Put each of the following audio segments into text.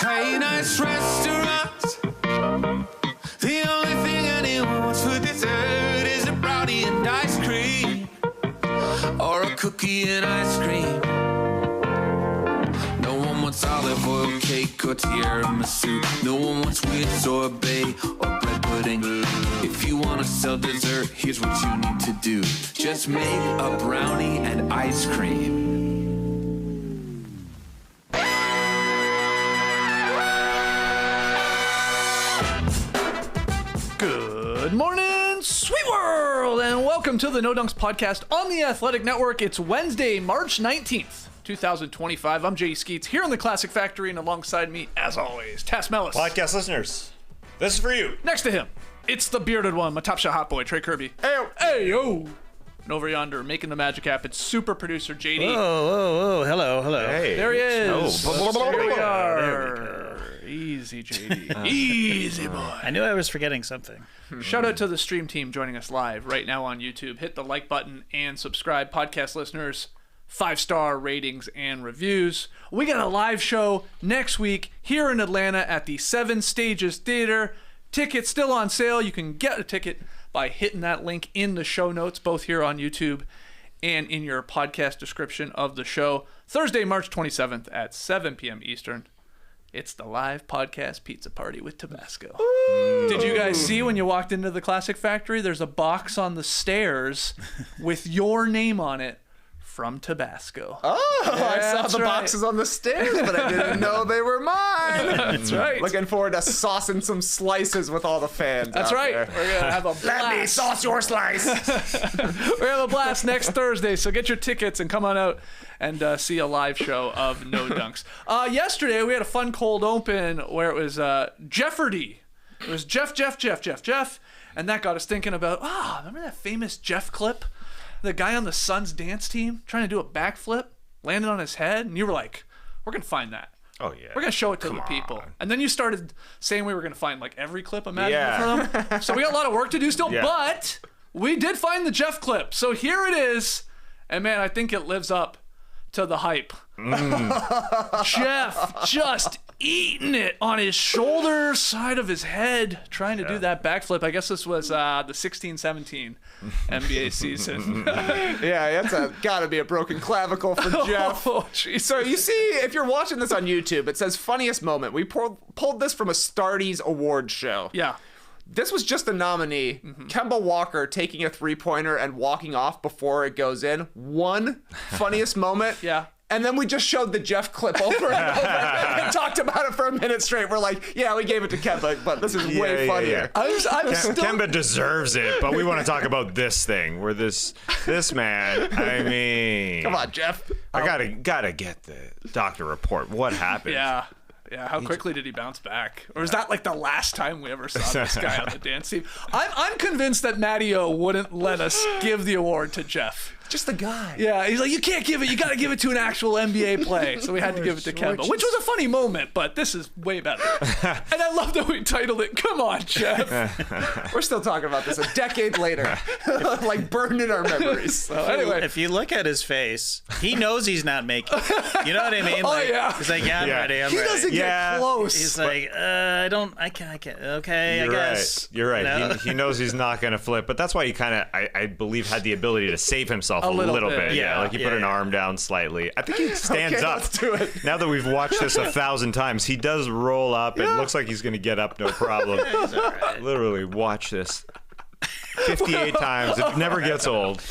Hey, nice restaurants. The only thing anyone wants for dessert is a brownie and ice cream, or a cookie and ice cream. No one wants olive oil cake or tiramisu. No one wants weird sorbet or bread pudding. If you want to sell dessert, here's what you need to do. Just make a brownie and ice cream. Good morning, sweet world, and welcome to the No Dunks podcast on the Athletic Network. It's Wednesday, March 19th, 2025. I'm Jay Skeets here in the Classic Factory, and alongside me, as always, Melas. Podcast listeners, this is for you. Next to him, it's the bearded one, my top shot hot boy, Trey Kerby. Hey-o. And over yonder, making the magic happen, super producer JD. Oh, hello. Hey. There he is. Here we are. There we go. Easy, JD. Easy, boy. I knew I was forgetting something. Shout out to the stream team joining us live right now on YouTube. Hit the like button and subscribe. Podcast listeners, 5-star ratings and reviews. We got a live show next week here in Atlanta at the Seven Stages Theater. Tickets still on sale. You can get a ticket by hitting that link in the show notes, both here on YouTube and in your podcast description of the show. Thursday, March 27th at 7 p.m. Eastern. It's the live podcast pizza party with Tabasco. Ooh. Did you guys see when you walked into the Classic Factory? There's a box on the stairs with your name on it from Tabasco. Oh, yeah, I saw the boxes on the stairs, but I didn't know they were mine. That's right. Looking forward to saucing some slices with all the fans. That's right. There. We're going to have a blast. Let me sauce your slice. We're going to have a blast next Thursday, so get your tickets and come on out and see a live show of No Dunks. Yesterday, we had a fun cold open where it was Jeopardy. It was Jeff, and that got us thinking about, remember that famous Jeff clip? The guy on the Suns dance team trying to do a backflip, landed on his head, and you were like, we're going to find that. Oh, yeah. We're going to show it to the people. And then you started saying we were going to find like every clip imaginable for them. So we got a lot of work to do still, but we did find the Jeff clip. So here it is. And man, I think it lives up to the hype. Jeff just eating it on his shoulder side of his head, trying to do that backflip. I guess this was the 16-17 NBA season. Yeah, that's gotta be a broken clavicle for Jeff. Oh, geez. So you see, if you're watching this on YouTube, it says funniest moment. We pulled this from a Stardies Awards show. Yeah. This was just a nominee. Kemba Walker taking a three-pointer and walking off before it goes in. One funniest moment. Yeah. And then we just showed the Jeff clip over and over and talked about it for a minute straight. We're like, yeah, we gave it to Kemba, but this is way funnier. Kemba deserves it, but we want to talk about this thing where this man, I mean... Come on, Jeff. I gotta get the doctor report. What happened? Yeah. Yeah, how quickly did he bounce back? Or is that like the last time we ever saw this guy on the dance team? I'm convinced that Matty O wouldn't let us give the award to Jeff. Just the guy. Yeah, he's like, you can't give it. You got to give it to an actual NBA play. So we had to give it to Kemba, which was a funny moment, but this is way better. And I love that we titled it, Come On, Jeff. We're still talking about this a decade later. Like burned in our memories. So anyway. If you look at his face, he knows he's not making it. You know what I mean? Like, yeah. He's like, I'm ready. He doesn't get close. He's like, I can't. Okay, I guess. You're right. You know? He knows he's not going to flip, but that's why he kind of, I believe, had the ability to save himself a little bit. Yeah, like he put an arm down slightly. I think he stands up. Let's do it. Now that we've watched this 1,000 times, he does roll up. It looks like he's going to get up, no problem. He's all right. Literally, watch this 58 times. It never gets old.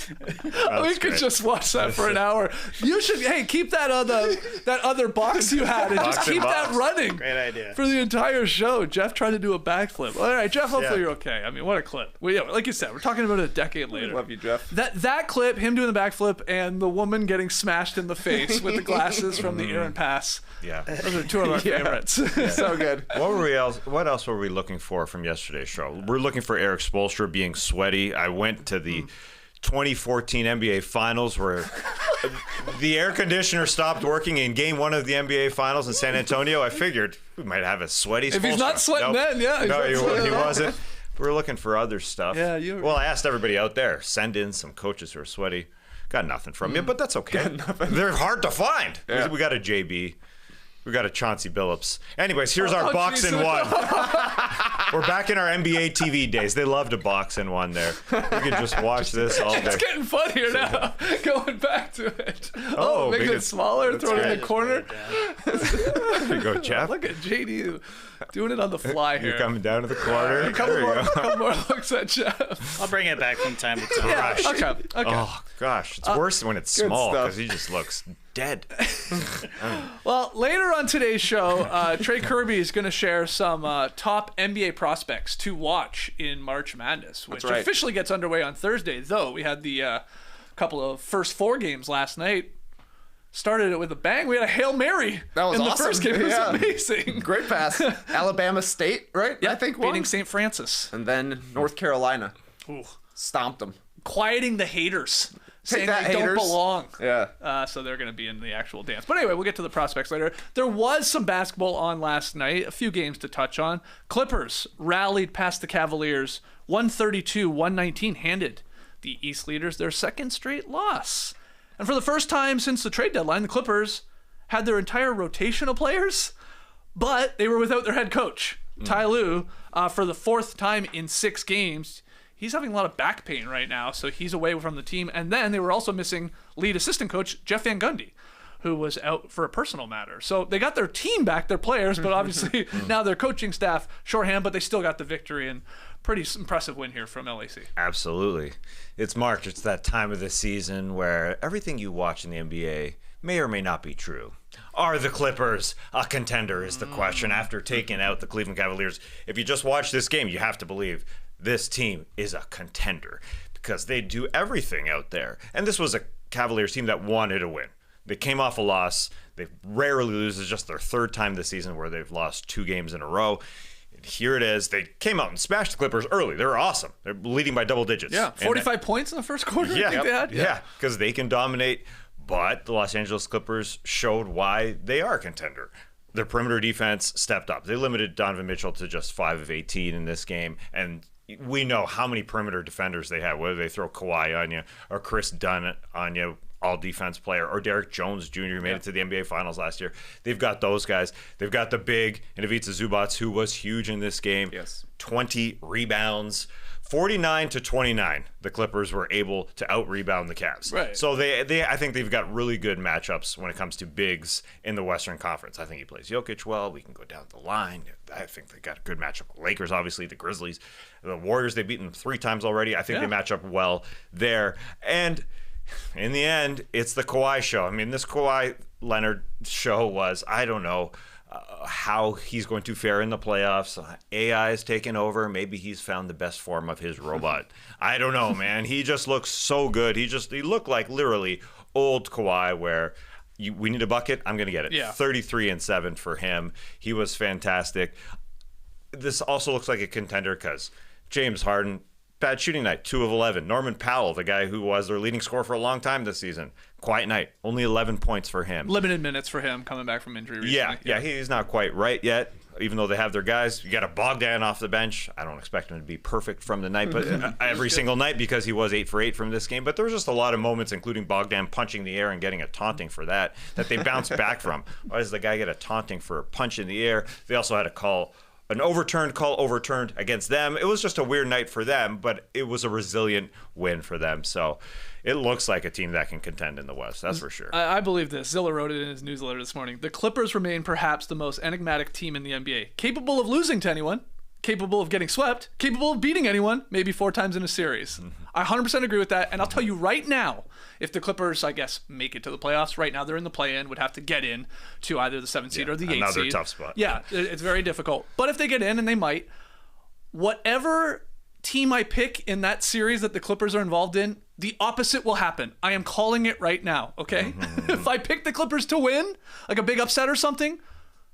We could just watch that for an hour. You should, keep that other box you had and just keep that running. Great idea. For the entire show. Jeff trying to do a backflip. All right, Jeff, hopefully you're okay. I mean, what a clip. Like you said, we're talking about it a decade later. Love you, Jeff. That clip, him doing the backflip, and the woman getting smashed in the face with the glasses from the Aaron pass. Yeah. Those are two of our favorites. So good. What else were we looking for from yesterday's show? We're looking for Eric Spoelstra being sweaty. I went to the 2014 NBA Finals where the air conditioner stopped working in Game 1 of the NBA Finals in San Antonio. I figured we might have a sweaty Spoelstra. If he's not sweating then, yeah. No, he wasn't. We were looking for other stuff. Yeah, Well, I asked everybody out there, send in some coaches who are sweaty. Got nothing from you, but that's okay. They're hard to find. Yeah. We got a JB. We got a Chauncey Billups. Anyways, here's our box Jesus. in one. We're back in our NBA TV days. They love to box in one there. We can just watch this all day. It's getting fun here now. Going back to it. Oh, making big- it smaller, throw it in the corner. There you go, Jeff. Look at JD doing it on the fly here. You're coming down to the corner. A couple There you go. couple more looks at Jeff. I'll bring it back from time to time. Yeah. Okay. Oh, gosh. It's worse when it's good small stuff. because he just looks dead. Well, later on today's show, Trey Kerby is going to share some top NBA prospects to watch in March Madness, which right. officially gets underway on Thursday. Though we had the couple of first 4 games last night. Started it with a bang. We had a Hail Mary That was in the awesome. first game. It was Yeah. amazing. Great pass. Alabama State, right? Yeah, I think beating won. St. Francis. And then North Carolina Ooh. stomped them. Quieting the haters. Saying that, they haters. don't belong. Yeah. So they're going to be in the actual dance. But anyway, we'll get to the prospects later. There was some basketball on last night, a few games to touch on. Clippers rallied past the Cavaliers, 132-119, handed the East leaders their second straight loss. And for the first time since the trade deadline, the Clippers had their entire rotation of players, but they were without their head coach, Ty Lue, for the 4th time in 6 games. He's having a lot of back pain right now, so he's away from the team. And then they were also missing lead assistant coach Jeff Van Gundy, who was out for a personal matter. So they got their team back, their players, but obviously now their coaching staff shorthand, but they still got the victory, and pretty impressive win here from LAC. Absolutely. It's March. It's that time of the season where everything you watch in the NBA may or may not be true. Are the Clippers a contender is the question after taking out the Cleveland Cavaliers. If you just watch this game, you have to believe this team is a contender because they do everything out there. And this was a Cavaliers team that wanted to win. They came off a loss. They rarely lose. It's just their 3rd time this season where they've lost 2 games in a row. Here it is. They came out and smashed the Clippers early. They're awesome. They're leading by double digits. Yeah, 45 points in the first quarter. I think they had. Yeah, because they can dominate. But the Los Angeles Clippers showed why they are a contender. Their perimeter defense stepped up. They limited Donovan Mitchell to just 5 of 18 in this game. And we know how many perimeter defenders they have, whether they throw Kawhi on you or Chris Dunn on you, all defense player, or Derek Jones Jr., who made it to the NBA Finals last year. They've got those guys. They've got the big Ivica Zubac, who was huge in this game. Yes. 20 rebounds. 49-29, the Clippers were able to out-rebound the Cavs. Right. So I think they've got really good matchups when it comes to bigs in the Western Conference. I think he plays Jokic well. We can go down the line. I think they got a good matchup. Lakers, obviously, the Grizzlies, the Warriors, they've beaten them 3 times already. I think they match up well there. And in the end, it's the Kawhi show. I mean, this Kawhi Leonard show was, I don't know, how he's going to fare in the playoffs. AI is taking over. Maybe he's found the best form of his robot. I don't know, man. He just looks so good. He looked like literally old Kawhi where we need a bucket, I'm going to get it. Yeah. 33-7 for him. He was fantastic. This also looks like a contender because James Harden, bad shooting night, 2 of 11. Norman Powell, the guy who was their leading scorer for a long time this season, quiet night, only 11 points for him. Limited minutes for him coming back from injury recently. Yeah, he's not quite right yet, even though they have their guys. You got a Bogdan off the bench. I don't expect him to be perfect from the night, but every single night because he was 8 for 8 from this game. But there was just a lot of moments, including Bogdan punching the air and getting a taunting for that they bounced back from. Why does the guy get a taunting for a punch in the air? They also had a call. An overturned call overturned against them. It was just a weird night for them, but it was a resilient win for them. So it looks like a team that can contend in the West. That's for sure. I believe this. Zilla wrote it in his newsletter this morning. The Clippers remain perhaps the most enigmatic team in the NBA. Capable of losing to anyone, capable of getting swept, capable of beating anyone, maybe 4 times in a series. I 100% agree with that. And I'll tell you right now, if the Clippers, I guess, make it to the playoffs, right now they're in the play-in, would have to get in to either the 7th seed or the 8th seed. Another tough spot. Yeah, it's very difficult. But if they get in, and they might, whatever team I pick in that series that the Clippers are involved in, the opposite will happen. I am calling it right now, okay? If I pick the Clippers to win, like a big upset or something,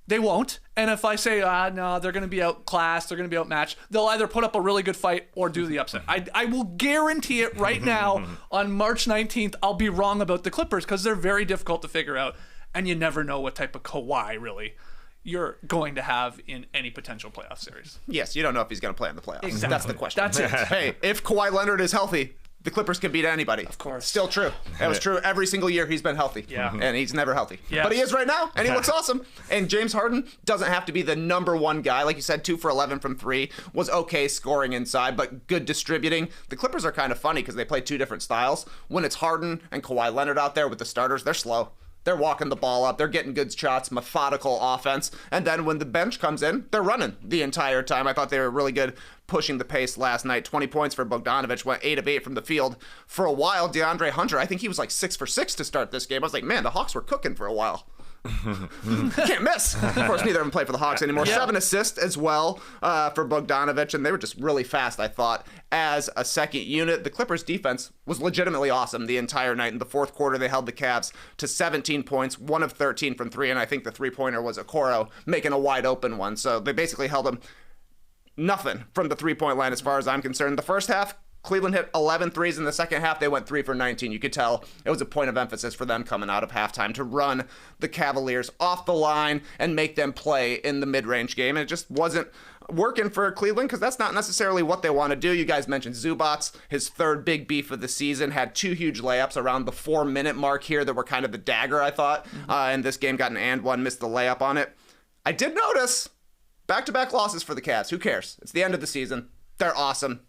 they won't. And if I say, no, they're going to be outclassed, they're going to be outmatched, they'll either put up a really good fight or do the upset. I will guarantee it right now on March 19th, I'll be wrong about the Clippers because they're very difficult to figure out. And you never know what type of Kawhi, really, you're going to have in any potential playoff series. Yes, you don't know if he's going to play in the playoffs. Exactly. That's the question. That's it. Hey, if Kawhi Leonard is healthy, the Clippers can beat anybody. Of course. Still true. That was true every single year he's been healthy. Yeah. And he's never healthy. Yes. But he is right now, and he looks awesome. And James Harden doesn't have to be the number one guy. Like you said, 2 for 11 from 3. Was okay scoring inside, but good distributing. The Clippers are kind of funny because they play 2 different styles. When it's Harden and Kawhi Leonard out there with the starters, they're slow. They're walking the ball up. They're getting good shots, methodical offense. And then when the bench comes in, they're running the entire time. I thought they were really good pushing the pace last night. 20 points for Bogdanovic, went 8 of 8 from the field. For a while, DeAndre Hunter, I think he was like 6 for 6 to start this game. I was like, man, the Hawks were cooking for a while. Can't miss. Of course, neither of them play for the Hawks anymore. 7 assists as well for Bogdanovic, and they were just really fast, I thought, as a second unit. The Clippers' defense was legitimately awesome the entire night. In the fourth quarter, they held the Cavs to 17 points, 1 of 13 from 3, and I think the three-pointer was Okoro making a wide-open one. So they basically held them nothing from the three-point line as far as I'm concerned. The first half, Cleveland hit 11 threes. In the second half, they went 3 for 19. You could tell it was a point of emphasis for them coming out of halftime to run the Cavaliers off the line and make them play in the mid-range game. And it just wasn't working for Cleveland because that's not necessarily what they want to do. You guys mentioned Zubats, his third big beef of the season, had 2 huge layups around the 4-minute mark here that were kind of the dagger, I thought. And this game got an and one, missed the layup on it. I did notice back-to-back losses for the Cavs. Who cares? It's the end of the season. They're awesome.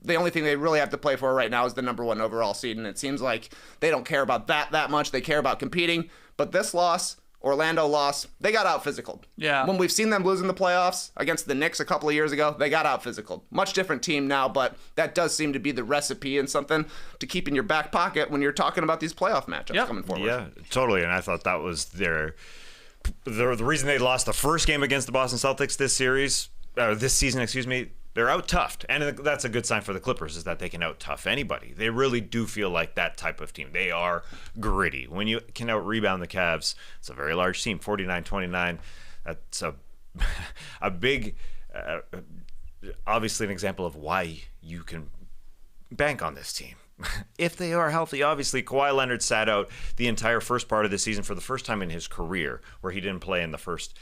The only thing they really have to play for right now is the number 1 overall seed, and it seems like they don't care about that much. They care about competing. But this loss, Orlando loss, they got out physical. Yeah. When we've seen them lose in the playoffs against the Knicks a couple of years ago, they got out physical. Much different team now, but that does seem to be the recipe and something to keep in your back pocket when you're talking about these playoff matchups coming forward. Yeah, totally. And I thought that was the reason they lost the first game against the Boston Celtics this season, excuse me. They're out-toughed, and that's a good sign for the Clippers is that they can out-tough anybody. They really do feel like that type of team. They are gritty. When you can out-rebound the Cavs, it's a very large team, 49-29. That's a big, obviously an example of why you can bank on this team. If they are healthy, obviously, Kawhi Leonard sat out the entire first part of the season for the first time in his career, where he didn't play in the first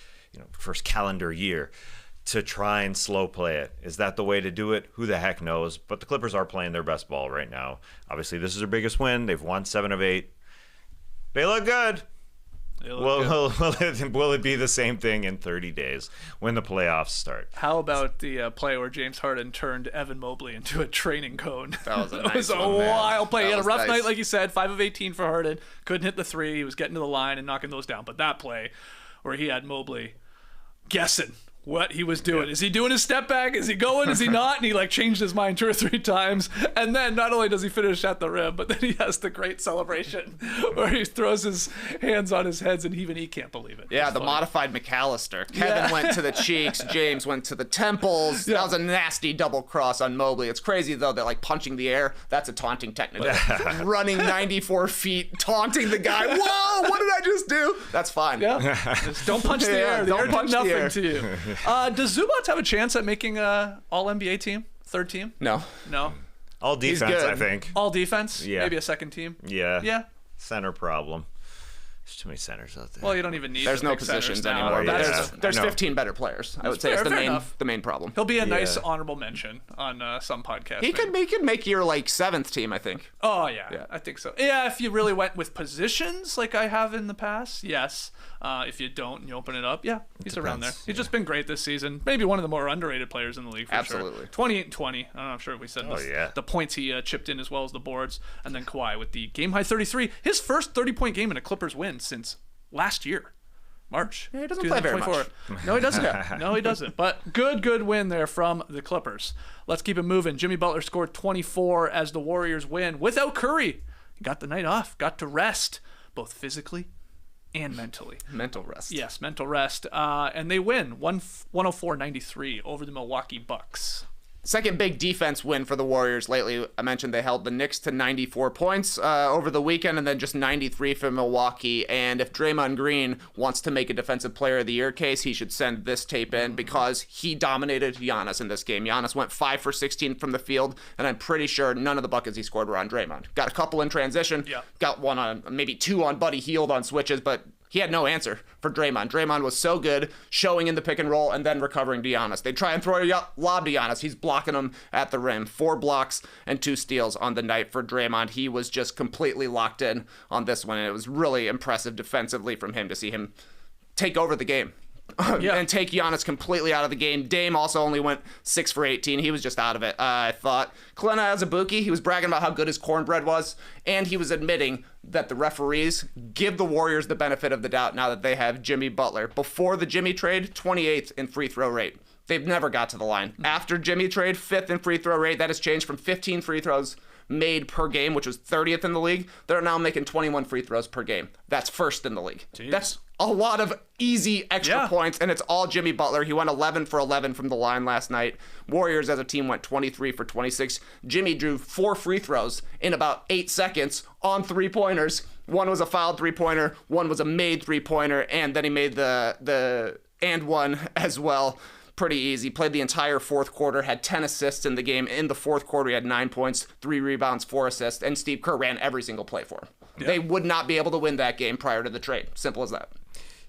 calendar year. To try and slow play it. Is that the way to do it? Who the heck knows? But the Clippers are playing their best ball right now. Obviously, this is their biggest win. They've won 7 of 8. They look good. Will it be the same thing in 30 days when the playoffs start? How about the play where James Harden turned Evan Mobley into a training cone? That was a That nice was a one, man. wild play. That He had a was rough nice. night, like you said, 5 of 18 for Harden. Couldn't hit the 3. He was getting to the line and knocking those down. But that play where he had Mobley guessing what he was doing. Is he doing his step back? Is he going? Is he not? And he changed his mind 2 or 3 times. And then not only does he finish at the rim, but then he has the great celebration where he throws his hands on his heads and even he can't believe it. Yeah, It's the funny. modified McAllister. Kevin went to the cheeks. James went to the temples. That was a nasty double cross on Mobley. It's crazy, though, that punching the air, that's a taunting technique. Running 94 feet, taunting the guy. Whoa, what did I just do? That's fine. Yeah. Just don't punch the air. The don't air did punch the nothing air. to you. Does Zubats have a chance at making a All-NBA team? Third team? No. No? All defense, good. I think. All defense? Yeah. Maybe a second team? Yeah. Yeah. Center problem. There's too many centers out there. Well, you don't even need There's the no big centers positions now. anymore. Yeah. There's I know. 15 better players. I would say fair, it's fair enough. the main problem. He'll be a nice Yeah. honorable mention on some podcast. He maybe. could make your 7th team, I think. Oh, yeah, Yeah. I think so. Yeah, if you really went with positions like I have in the past, yes. If you don't and you open it up, yeah, he's around there. depends, He's just been great this season. Maybe one of the more underrated players in the league for Absolutely. sure. 28 and 20. I'm not sure if we said this. yeah. The points he chipped in as well as the boards. And then Kawhi with the game-high 33. His first 30-point game in a Clippers win since last year. March. Yeah, he doesn't play very 2024. No, he doesn't. No, he doesn't. But good win there from the Clippers. Let's keep it moving. Jimmy Butler scored 24 as the Warriors win without Curry. He got the night off, got to rest, both physically and mentally. Mental rest. Yes, mental rest. And they win 104-93 over the Milwaukee Bucks. Second big defense win for the Warriors lately. I mentioned they held the Knicks to 94 points over the weekend and then just 93 for Milwaukee. And if Draymond Green wants to make a Defensive Player of the Year case, he should send this tape in because he dominated Giannis in this game. Giannis went 5 for 16 from the field, and I'm pretty sure none of the buckets he scored were on Draymond. Got a couple in transition, got one on, maybe 2 on Buddy Hield on switches, but he had no answer for Draymond. Draymond was so good showing in the pick and roll and then recovering to Giannis. They try and throw a lob to Giannis. He's blocking him at the rim. 4 blocks and 2 steals on the night for Draymond. He was just completely locked in on this one, and it was really impressive defensively from him to see him take over the game. And take Giannis completely out of the game. Dame also only went 6 for 18. He was just out of it. I thought Klena Azubuike, he was bragging about how good his cornbread was, and he was admitting that the referees give the Warriors the benefit of the doubt now that they have Jimmy Butler. Before the Jimmy trade, 28th in free throw rate. They've never got to the line. After Jimmy trade, 5th in free throw rate. That has changed from 15 free throws made per game, which was 30th in the league. They're now making 21 free throws per game. That's first in the league. Jeez. That's a lot of easy extra points, and it's all Jimmy Butler. He went 11 for 11 from the line last night. Warriors as a team went 23 for 26. Jimmy drew 4 free throws in about 8 seconds on 3-pointers. One was a fouled 3-pointer, one was a made 3-pointer, and then he made the and one as well. Pretty easy. Played the entire fourth quarter, had 10 assists in the game. In the fourth quarter, he had 9 points, 3 rebounds, 4 assists, and Steve Kerr ran every single play for him. Yeah. They would not be able to win that game prior to the trade. Simple as that.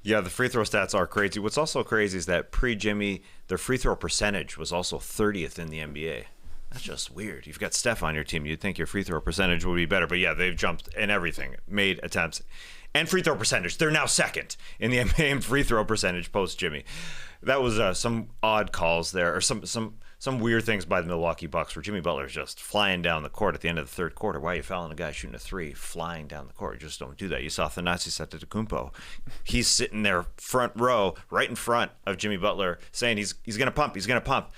Yeah, the free throw stats are crazy. What's also crazy is that pre-Jimmy, their free throw percentage was also 30th in the NBA. That's just weird. You've got Steph on your team. You'd think your free throw percentage would be better. But yeah, they've jumped in everything, made attempts. And free throw percentage, they're now second in the NBA in free throw percentage post-Jimmy. That was some odd calls there, or some weird things by the Milwaukee Bucks where Jimmy Butler's just flying down the court at the end of the third quarter. Why are you fouling a guy shooting a 3 flying down the court? You just don't do that. You saw Thanasis Antetokounmpo. He's sitting there front row, right in front of Jimmy Butler, saying he's going to pump, he's going to pump.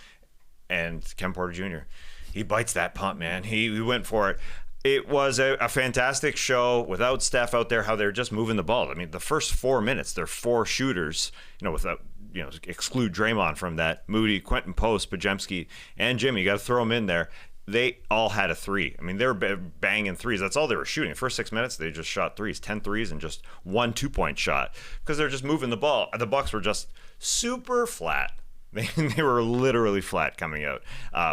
And Ken Porter Jr., he bites that pump, man. He went for it. It was a fantastic show without Steph out there, how they're just moving the ball. I mean, the first 4 minutes, they're 4 shooters, without, exclude Draymond from that. Moody, Quentin Post, Pajemski, and Jimmy. You got to throw them in there. They all had a 3. I mean, they were banging 3s. That's all they were shooting. The first 6 minutes, they just shot 3s, 10 3s, and just 1 2-point shot because they're just moving the ball. The Bucks were just super flat. They were literally flat coming out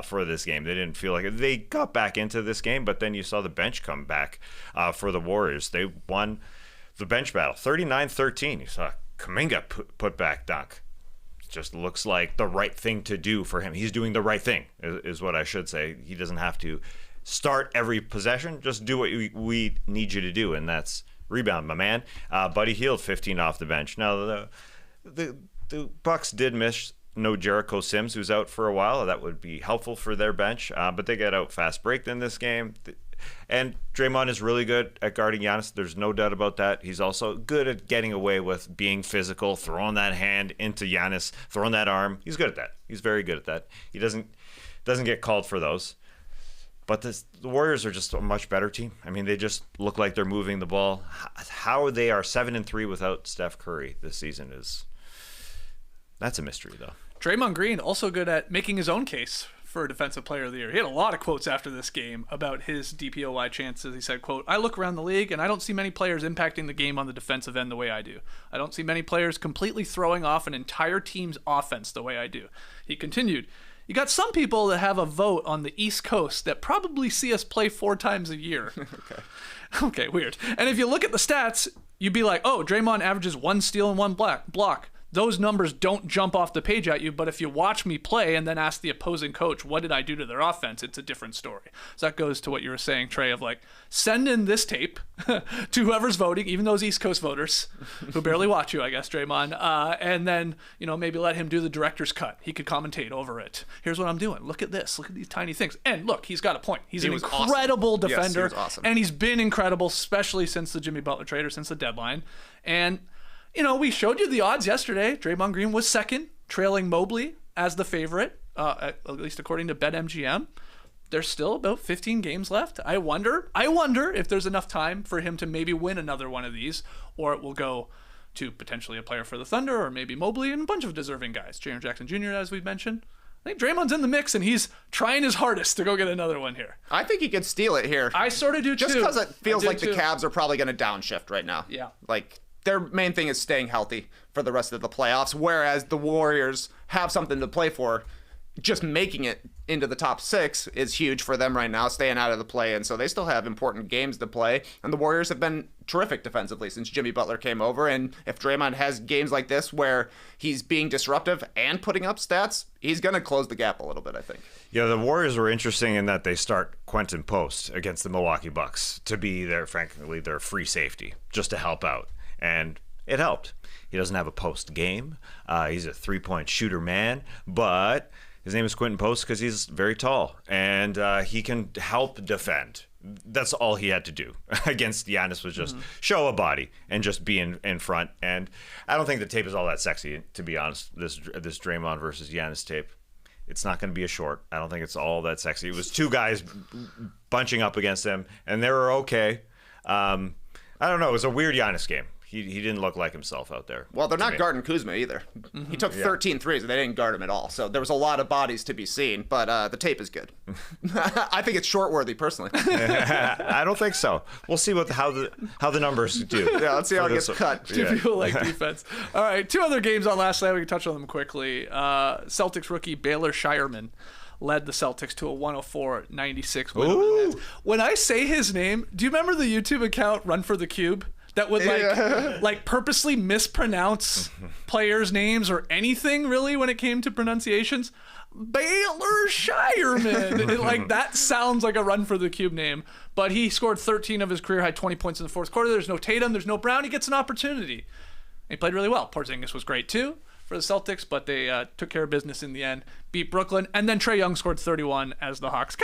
for this game. They didn't feel like it. They got back into this game, but then you saw the bench come back for the Warriors. They won the bench battle, 39-13. You saw Kuminga put back dunk. Just looks like the right thing to do for him. He's doing the right thing, is what I should say. He doesn't have to start every possession. Just do what we need you to do, and that's rebound, my man. Buddy Hield, 15 off the bench. Now, the Bucks did miss no Jericho Sims, who's out for a while. That would be helpful for their bench, but they got out fast break in this game. And Draymond is really good at guarding Giannis. There's no doubt about that. He's also good at getting away with being physical, throwing that hand into Giannis, throwing that arm. He's good at that. He's very good at that. He doesn't get called for those. But the Warriors are just a much better team. I mean, they just look like they're moving the ball. How they are 7-3 without Steph Curry this season that's a mystery, though. Draymond Green also good at making his own case for Defensive Player of the Year. He had a lot of quotes after this game about his DPOY chances. He said, quote, "I look around the league and I don't see many players impacting the game on the defensive end the way I do. I don't see many players completely throwing off an entire team's offense the way I do." He continued, "You got some people that have a vote on the East Coast that probably see us play 4 times a year." Okay, weird. And if you look at the stats, you'd be like, oh, Draymond averages 1 steal and 1 block. Those numbers don't jump off the page at you, but if you watch me play and then ask the opposing coach, what did I do to their offense, it's a different story. So that goes to what you were saying, Trey, of like, send in this tape to whoever's voting, even those East Coast voters who barely watch you, I guess, Draymond, and then, maybe let him do the director's cut. He could commentate over it. Here's what I'm doing. Look at this. Look at these tiny things. And look, he's got a point. He's an incredible defender. Yes, he was awesome. And he's been incredible, especially since the Jimmy Butler trade or since the deadline. And we showed you the odds yesterday. Draymond Green was second, trailing Mobley as the favorite, at least according to BetMGM. There's still about 15 games left. I wonder if there's enough time for him to maybe win another one of these, or it will go to potentially a player for the Thunder, or maybe Mobley and a bunch of deserving guys. Jaren Jackson Jr., as we've mentioned. I think Draymond's in the mix, and he's trying his hardest to go get another one here. I think he could steal it here. I sort of do, just too. Just because it feels like the Cavs are probably going to downshift right now. Yeah. Like, their main thing is staying healthy for the rest of the playoffs, whereas the Warriors have something to play for just making it into the top 6 is huge for them right now, staying out of the play. And so they still have important games to play. And the Warriors have been terrific defensively since Jimmy Butler came over. And if Draymond has games like this where he's being disruptive and putting up stats, he's going to close the gap a little bit, I think. Yeah, the Warriors were interesting in that they start Quentin Post against the Milwaukee Bucks to be frankly, their free safety, just to help out. And it helped. He doesn't have a post game. He's a 3-point shooter man, but his name is Quentin Post because he's very tall and he can help defend. That's all he had to do against Giannis was just show a body and just be in front. And I don't think the tape is all that sexy, to be honest. This Draymond versus Giannis tape, it's not going to be a short. I don't think it's all that sexy. It was 2 guys bunching up against him, and they were okay. I don't know. It was a weird Giannis game. He didn't look like himself out there. Well, they're not guarding Kuzma either. He took 13 threes, and they didn't guard him at all. So there was a lot of bodies to be seen, but the tape is good. I think it's short-worthy, personally. I don't think so. We'll see how the numbers do. Yeah, let's see how it gets cut. Two people like defense. All right, 2 other games on last night. We can touch on them quickly. Celtics rookie Baylor Scheierman led the Celtics to a 104-96 win over the Nets. When I say his name, do you remember the YouTube account Run for the Cube? That would like purposely mispronounce players' names or anything really when it came to pronunciations. Baylor Scheierman. Like that sounds like a Run for the Cube name. But he scored 13 of his career high 20 points in the fourth quarter. There's no Tatum, there's no Brown. He gets an opportunity. He played really well. Porzingis was great too for the Celtics, but they took care of business in the end, beat Brooklyn, and then Trae Young scored 31 as the Hawks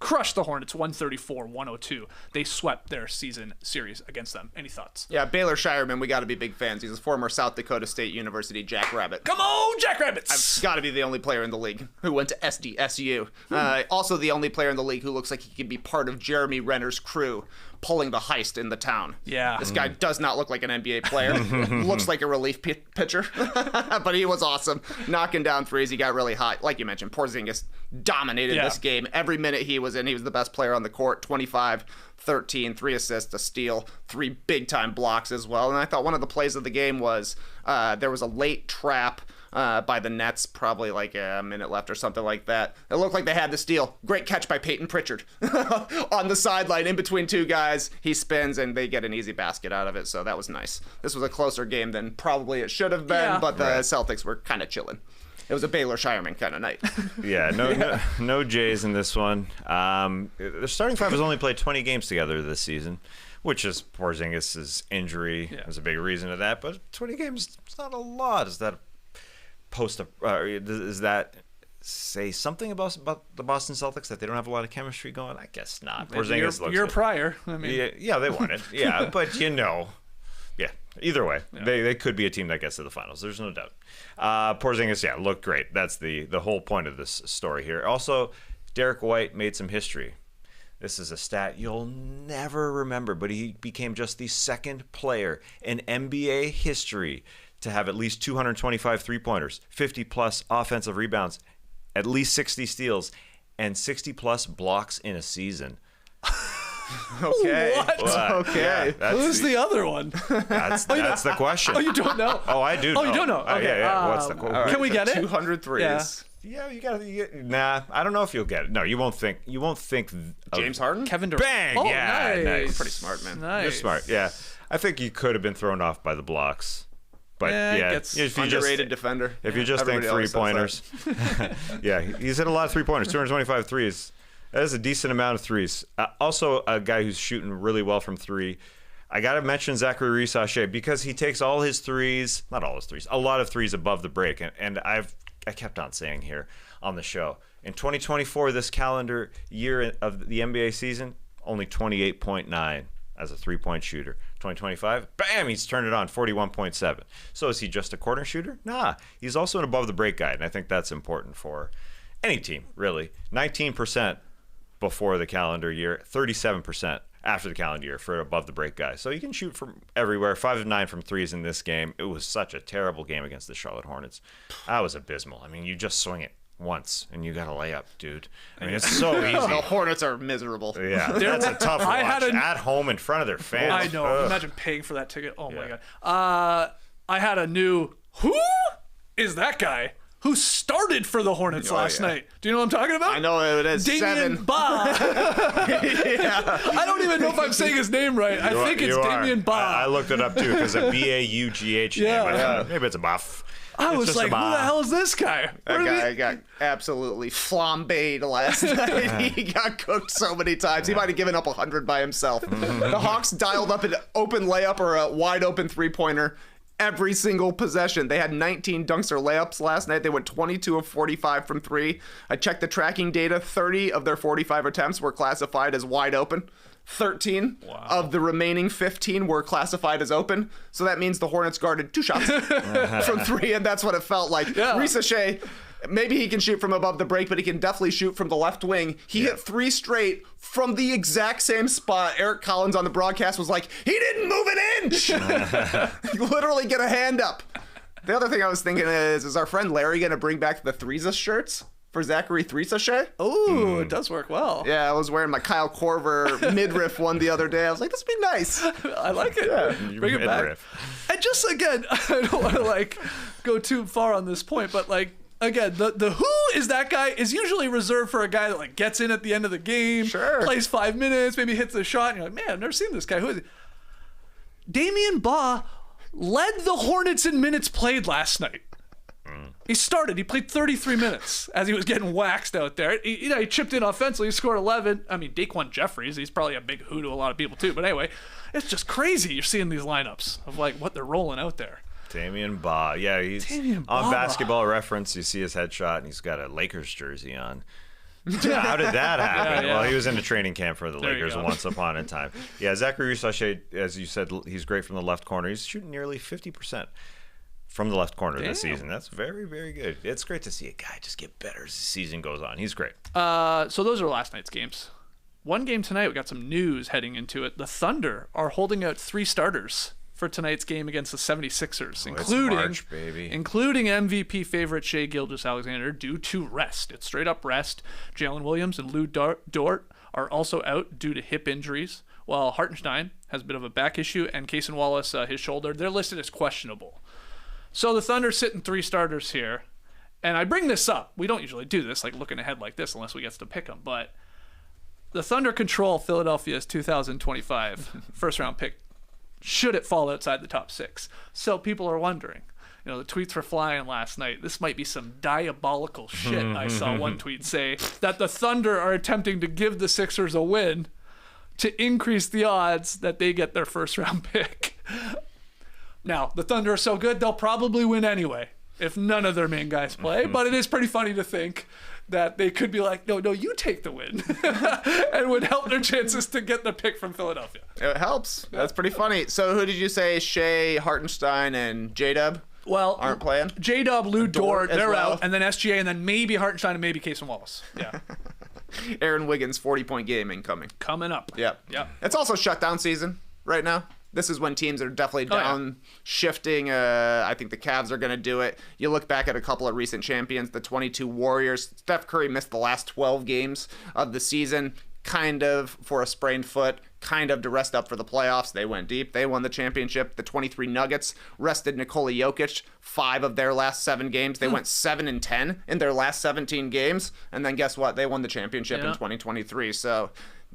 crushed the Hornets 134-102. They swept their season series against them. Any thoughts? Yeah, Baylor Scheierman, we got to be big fans. He's a former South Dakota State University Jackrabbit. Come on, Jackrabbits! I've got to be the only player in the league who went to SDSU. Also the only player in the league who looks like he could be part of Jeremy Renner's crew pulling the heist in the town. Yeah. This guy does not look like an NBA player. Looks like a relief pitcher. But he was awesome. Knocking down threes. He got really hot. Like you mentioned, Porzingis dominated this game. Every minute he was in, he was the best player on the court. 25, 13, 3 assists, a steal, 3 big-time blocks as well. And I thought one of the plays of the game was there was a late trap by the Nets, probably like a minute left or something like that. It looked like they had the steal. Great catch by Peyton Pritchard on the sideline in between 2 guys. He spins and they get an easy basket out of it, so that was nice. This was a closer game than probably it should have been, but the Celtics were kind of chilling. It was a Baylor Scheierman kind of night. No Jays in this one. The starting 5 has only played 20 games together this season, which is Porzingis' injury is a big reason to that, but 20 games is not a lot. Is that does that say something about the Boston Celtics that they don't have a lot of chemistry going? I guess not. Porzingis looks prior. I mean, yeah, they won it. Yeah, but either way, they could be a team that gets to the finals. There's no doubt. Porzingis, looked great. That's the whole point of this story here. Also, Derik White made some history. This is a stat you'll never remember, but he became just the 2nd player in NBA history to have at least 225 three-pointers, 50-plus offensive rebounds, at least 60 steals, and 60-plus blocks in a season. Okay. What? Okay. Yeah, who's the other one? That's the question. Oh, you don't know? Oh, I do know. Oh, you don't know? Okay. Yeah. What's the question? Can we get it? 203s. Yeah, you gotta. Nah, I don't know if you'll get it. No, you won't think. James Harden? Kevin Durant. Bang! Oh, Yeah, nice. Pretty smart, man. Nice. You're smart. Yeah, I think you could have been thrown off by the blocks. But if you underrated defender. If you just think Everybody always 3-pointers, yeah, he's hit a lot of 3-pointers, 225 threes. That is a decent amount of threes. Also, a guy who's shooting really well from 3. I got to mention Zachary Reese-Sachet because he takes all his threes, not all his threes, a lot of threes above the break. And I kept on saying here on the show, in 2024, this calendar year of the NBA season, only 28.9 as a 3-point shooter. 2025, bam, he's turned it on, 41.7. So is he just a corner shooter? Nah, he's also an above the break guy, and I think that's important for any team, really. 19% before the calendar year, 37% after the calendar year for above the break guy. So you can shoot from everywhere. 5 of 9 from threes in this game. It was such a terrible game against the Charlotte Hornets. That was abysmal. I mean, you just swing it once and you got a layup, dude. I mean, it's so easy. The Hornets are miserable. Yeah, that's a tough watch at home in front of their fans. I know. Ugh. Imagine paying for that ticket. Oh my god. I had a new. Who is that guy? who started for the Hornets last night. Do you know what I'm talking about? I know it is. Damian 7. Ba. Yeah. I don't even know if I'm saying his name right. I think it's Damian Ba. I looked it up too because a B-A-U-G-H Yeah. name. I thought, maybe it's a buff. I was like, who the hell is this guy? That guy got absolutely flambéed last night. He got cooked so many times. He might have given up 100 by himself. The Hawks dialed up an open layup or a wide open three-pointer every single possession. They had 19 dunks or layups last night. They went 22 of 45 from 3. I checked the tracking data. 30 of their 45 attempts were classified as wide open. 13 of the remaining 15 were classified as open. So that means the Hornets guarded 2 shots from 3, and that's what it felt like. Yeah. Risa Shea, maybe he can shoot from above the break, but he can definitely shoot from the left wing. He hit 3 straight from the exact same spot. Eric Collins on the broadcast was like, he didn't move an inch! Literally get a hand up. The other thing I was thinking is our friend Larry going to bring back the Threesa shirts for Zachary Threesa? Oh, it does work well. Yeah, I was wearing my Kyle Korver midriff one the other day. I was like, this would be nice. I like it. Yeah. Bring it back. And just again, I don't want to go too far on this point, but again, the who is that guy is usually reserved for a guy that gets in at the end of the game, plays 5 minutes, maybe hits a shot, and you're like, man, I've never seen this guy. Who is he? Damian Ba led the Hornets in minutes played last night. He started. He played 33 minutes as he was getting waxed out there. He chipped in offensively. He scored 11. I mean, Daquan Jeffries, he's probably a big who to a lot of people too. But anyway, it's just crazy. You're seeing these lineups of what they're rolling out there. Damian Ba. Yeah, he's on Basketball Reference. You see his headshot, and he's got a Lakers jersey on. How did that happen? Yeah. Well, he was in a training camp for the There you Lakers go. once upon a time. Yeah, Zachary Sachet, as you said, he's great from the left corner. He's shooting nearly 50% from the left corner this season. That's very, very good. It's great to see a guy just get better as the season goes on. He's great. So those are last night's games. One game tonight, we got some news heading into it. The Thunder are holding out 3 starters for tonight's game against the 76ers, including March, baby. including MVP favorite Shai Gilgeous-Alexander due to rest. It's straight up rest. Jalen Williams and Lou Dort are also out due to hip injuries, while Hartenstein has a bit of a back issue, and Cason Wallace, his shoulder, they're listed as questionable. So the Thunder sitting 3 starters here, and I bring this up. We don't usually do this, looking ahead like this, unless we get to pick them, but the Thunder control Philadelphia's 2025 first-round pick should it fall outside the top 6. So people are wondering. The tweets were flying last night. This might be some diabolical shit. I saw one tweet say that the Thunder are attempting to give the Sixers a win to increase the odds that they get their first-round pick. Now, the Thunder are so good, they'll probably win anyway if none of their main guys play. But it is pretty funny to think that they could be like, no, you take the win, and would help their chances to get the pick from Philadelphia. It helps. That's pretty funny. So who did you say? Shea, Hartenstein, and J-Dub aren't playing? J-Dub, Lou Dort, as they're well. out. And then SGA, and then maybe Hartenstein, and maybe Cason Wallace. Yeah. Aaron Wiggins' 40-point game incoming. Coming up. Yep. It's also shutdown season right now. This is when teams are definitely shifting. I think the Cavs are going to do it. You look back at a couple of recent champions, the 22 Warriors. Steph Curry missed the last 12 games of the season, kind of for a sprained foot, kind of to rest up for the playoffs. They went deep. They won the championship. The 23 Nuggets rested Nikola Jokic 5 of their last 7 games. They went 7-10 in their last 17 games. And then guess what? They won the championship in 2023. So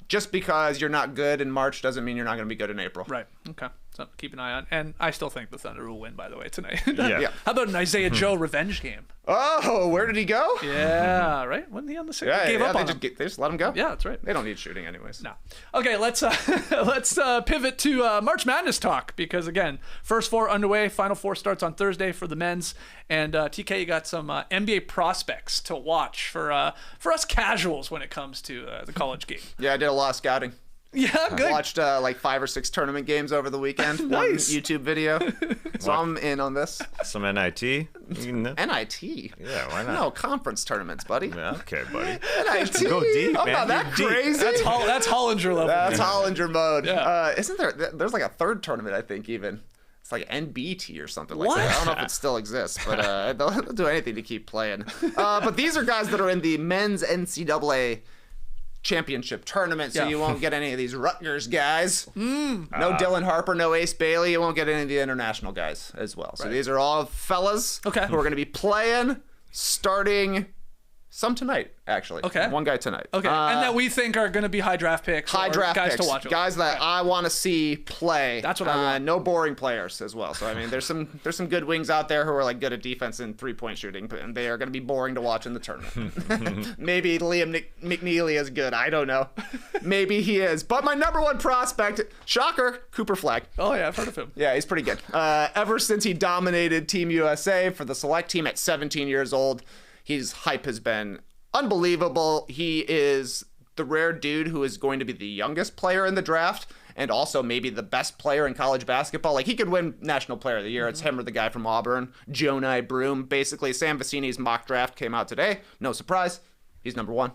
just because you're not good in March doesn't mean you're not going to be good in April. Right. Okay. So keep an eye on. And I still think the Thunder will win, by the way, tonight. Yeah. How about an Isaiah Joe revenge game? Oh, where did he go? Yeah, right? Wasn't he on the Sixers? Gave up on him. They just let him go? Yeah, that's right. They don't need shooting anyways. No. Okay, let's pivot to March Madness talk, because again, first 4 underway, final 4 starts on Thursday for the men's, and TK, you got some NBA prospects to watch for us casuals when it comes to the college game. Yeah, I did a lot of scouting. Yeah, good. I watched 5 or 6 tournament games over the weekend. Nice. One YouTube video. So I'm in on this. Some NIT? NIT? Yeah, why not? No, conference tournaments, buddy. Yeah, okay, buddy. NIT? Go deep, I'm man. not that Go deep. crazy. That's Hollinger level. That's Hollinger mode. Yeah. Isn't there's like a 3rd tournament, I think, even. It's like NBT or something like What? that. I don't know if it still exists, but they'll do anything to keep playing. But these are guys that are in the men's NCAA championship tournament, so you won't get any of these Rutgers guys. No Dylan Harper, no Ace Bailey. You won't get any of the international guys as well. So these are all fellas who are going to be playing starting some tonight, actually. Okay. One guy tonight. Okay, and that we think are going to be high draft picks. High or draft guys picks, to watch. guys that I want to see play. That's what I want. No boring players as well. So I mean, there's some good wings out there who are like good at defense and 3-point shooting, and they are going to be boring to watch in the tournament. Maybe Liam McNeely is good. I don't know. Maybe he is. But my number one prospect, shocker, Cooper Flagg. Oh yeah, I've heard of him. Yeah, he's pretty good. Ever since he dominated Team USA for the select team at 17 years old, his hype has been unbelievable. He is the rare dude who is going to be the youngest player in the draft and also maybe the best player in college basketball. Like, he could win National Player of the Year. It's him or the guy from Auburn, Jonai Broom. Basically, Sam Vecenie's mock draft came out today. No surprise. He's number one.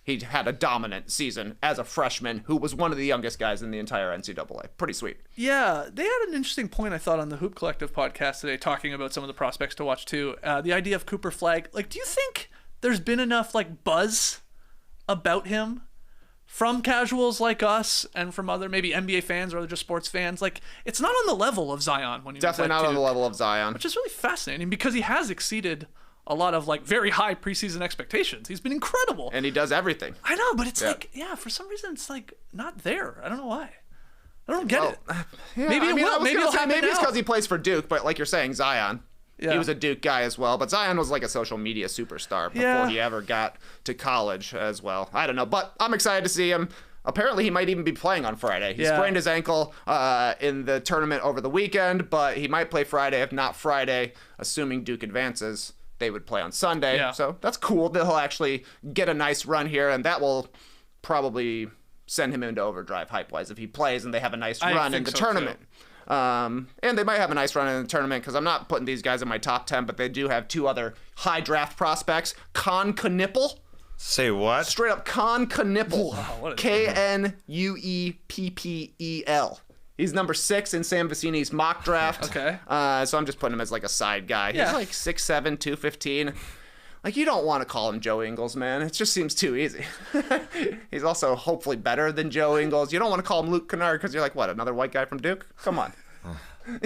He had a dominant season as a freshman who was one of the youngest guys in the entire NCAA. Pretty sweet. Yeah, they had an interesting point, I thought, on the Hoop Collective podcast today, talking about some of the prospects to watch too. The idea of Cooper Flagg. Like, do you think there's been enough like buzz about him from casuals like us and from other maybe NBA fans or other just sports fans? Like, it's not on the level of Zion when he Definitely was at not on the Duke, level of Zion. which is really fascinating because he has exceeded a lot of like very high preseason expectations. He's been incredible. And he does everything. I know, but it's Yeah. like, yeah, for some reason it's like not there. I don't know why. I don't get it. Yeah, Maybe it will. Maybe it'll happen maybe it's now. because he plays for Duke, but like you're saying, Zion. Yeah. He was a Duke guy as well, but Zion was like a social media superstar before Yeah. he ever got to college as well. I don't know, but I'm excited to see him. Apparently, he might even be playing on Friday. He sprained his ankle in the tournament over the weekend, but he might play Friday. If not Friday, assuming Duke advances, they would play on Sunday. Yeah. So that's cool that he'll actually get a nice run here, and that will probably send him into overdrive hype-wise if he plays and they have a nice I run in think the so, tournament. And they might have a nice run in the tournament because I'm not putting these guys in my top 10, but they do have two other high draft prospects. Con Knueppel. Say what? Straight up Con Knueppel. what is K-N-U-E-P-P-E-L. He's number 6 in Sam Vecenie's mock draft. Okay. So I'm just putting him as like a side guy. Yeah. He's like 6'7", 215. Like, you don't want to call him Joe Ingles, man. It just seems too easy. He's also hopefully better than Joe Ingles. You don't want to call him Luke Kennard because you're like, what, another white guy from Duke? Come on.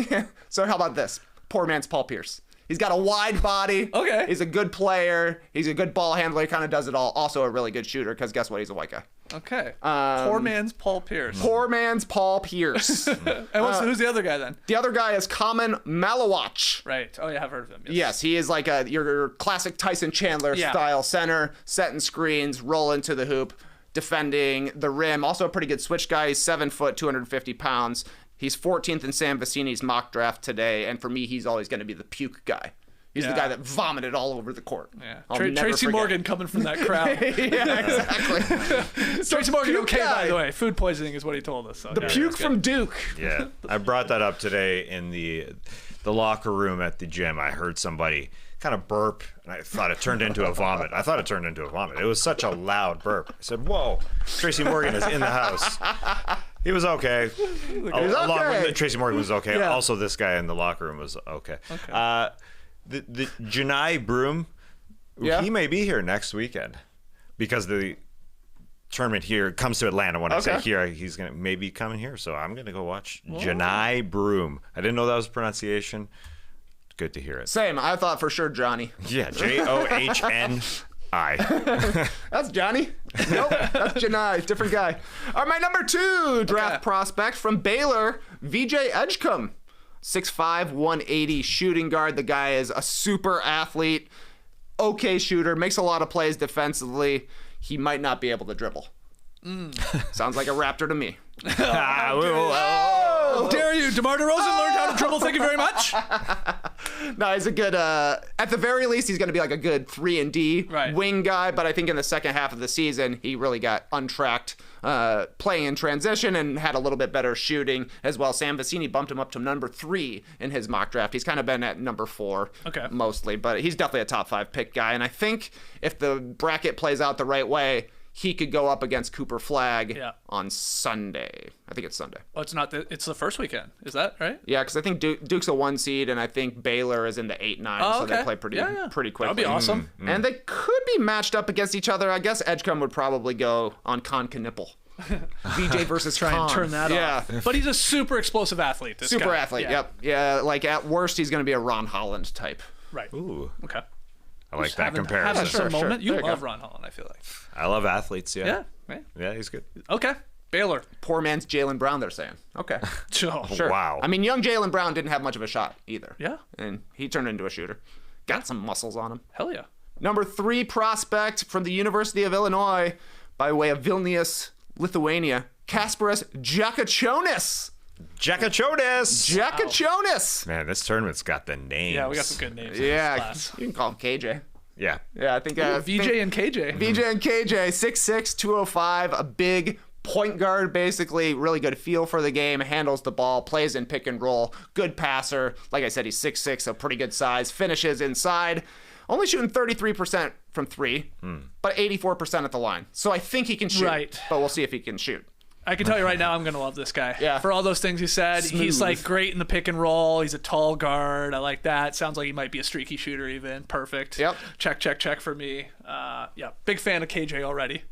Yeah. So how about this? Poor man's Paul Pierce. He's got a wide body. Okay. He's a good player. He's a good ball handler. He kind of does it all. Also a really good shooter because guess what? He's a white guy. Okay. Poor man's Paul Pierce. Poor man's Paul Pierce. And who's the other guy then? The other guy is Common Malawach. Right. Oh yeah, I've heard of him. Yes, he is like your classic Tyson Chandler style center, setting screens, rolling to the hoop, defending the rim. Also a pretty good switch guy. He's 7 foot, 250 pounds. He's 14th in Sam Vecenie's mock draft today, and for me, he's always going to be the puke guy. He's the guy that vomited all over the court. Yeah. I'll never Tracy forget. Morgan coming from that crowd. Yeah, exactly. Tracy Morgan, puke okay, guy. by the way. Food poisoning is what he told us. So, The puke from Duke. Yeah, I brought that up today in the locker room at the gym. I heard somebody kind of burp, and I thought it turned into a vomit. It was such a loud burp. I said, "Whoa, Tracy Morgan is in the house." He was okay. Along with Tracy Morgan was okay. Yeah. Also, this guy in the locker room was okay. The Jonai Broom, he may be here next weekend because the tournament here comes to Atlanta. When I say here, he's gonna maybe coming here, so I'm gonna go watch Jonai Broom. I didn't know that was pronunciation. Good to hear it. Same. I thought for sure Johnny. Yeah, Johni. That's Johnny. Nope, that's Janai. Different guy. All right, my number 2 draft prospect from Baylor, VJ Edgecombe. 6'5", 180 shooting guard. The guy is a super athlete, okay shooter, makes a lot of plays defensively. He might not be able to dribble. Sounds like a Raptor to me. How dare you? DeMar DeRozan learned how to dribble. Thank you very much. No, he's a good, at the very least, he's going to be like a good 3-and-D wing guy, but I think in the second half of the season, he really got untracked playing in transition and had a little bit better shooting as well. Sam Vecenie bumped him up to number 3 in his mock draft. He's kind of been at number 4 mostly, but he's definitely a top 5 pick guy, and I think if the bracket plays out the right way, he could go up against Cooper Flagg on Sunday. I think it's Sunday. Oh, it's not. It's the first weekend. Is that right? Yeah, because I think Duke's a 1 seed, and I think Baylor is in the 8-9, so they play pretty quickly. That'd be awesome. And they could be matched up against each other. I guess Edgecombe would probably go on Con Knueppel. VJ versus Try Con. and turn that off. But he's a super explosive athlete. This Super guy. athlete, yep. Yeah, like at worst, he's going to be a Ron Holland type. Right. Ooh. Okay. I like that Have comparison. a sure Sure. moment. You There you love go. Ron Holland, I feel like. I love athletes. Yeah. Yeah, he's good. Okay. Baylor. Poor man's Jaylen Brown, they're saying. Okay. Oh, Sure. Wow. I mean, young Jaylen Brown didn't have much of a shot either. Yeah. And he turned into a shooter. Got some muscles on him. Hell yeah. Number 3 prospect from the University of Illinois by way of Vilnius, Lithuania, Kasparas Jakucionis. Jakucionis. Man, this tournament's got the names. Yeah, we got some good names. in this Yeah, class. you can call him KJ. Yeah. Yeah, I think VJ and KJ. VJ and KJ, 6'6", 205, a big point guard, basically. Really good feel for the game, handles the ball, plays in pick and roll, good passer. Like I said, he's 6'6", so pretty good size. Finishes inside, only shooting 33% from 3, but 84% at the line. So I think he can shoot, Right. but we'll see if he can shoot. I can tell you right now, I'm going to love this guy. Yeah. For all those things he said, he's Smooth. like great in the pick and roll. He's a tall guard. I like that. Sounds like he might be a streaky shooter even. Perfect. Yep. Check for me. Yeah. Big fan of KJ already.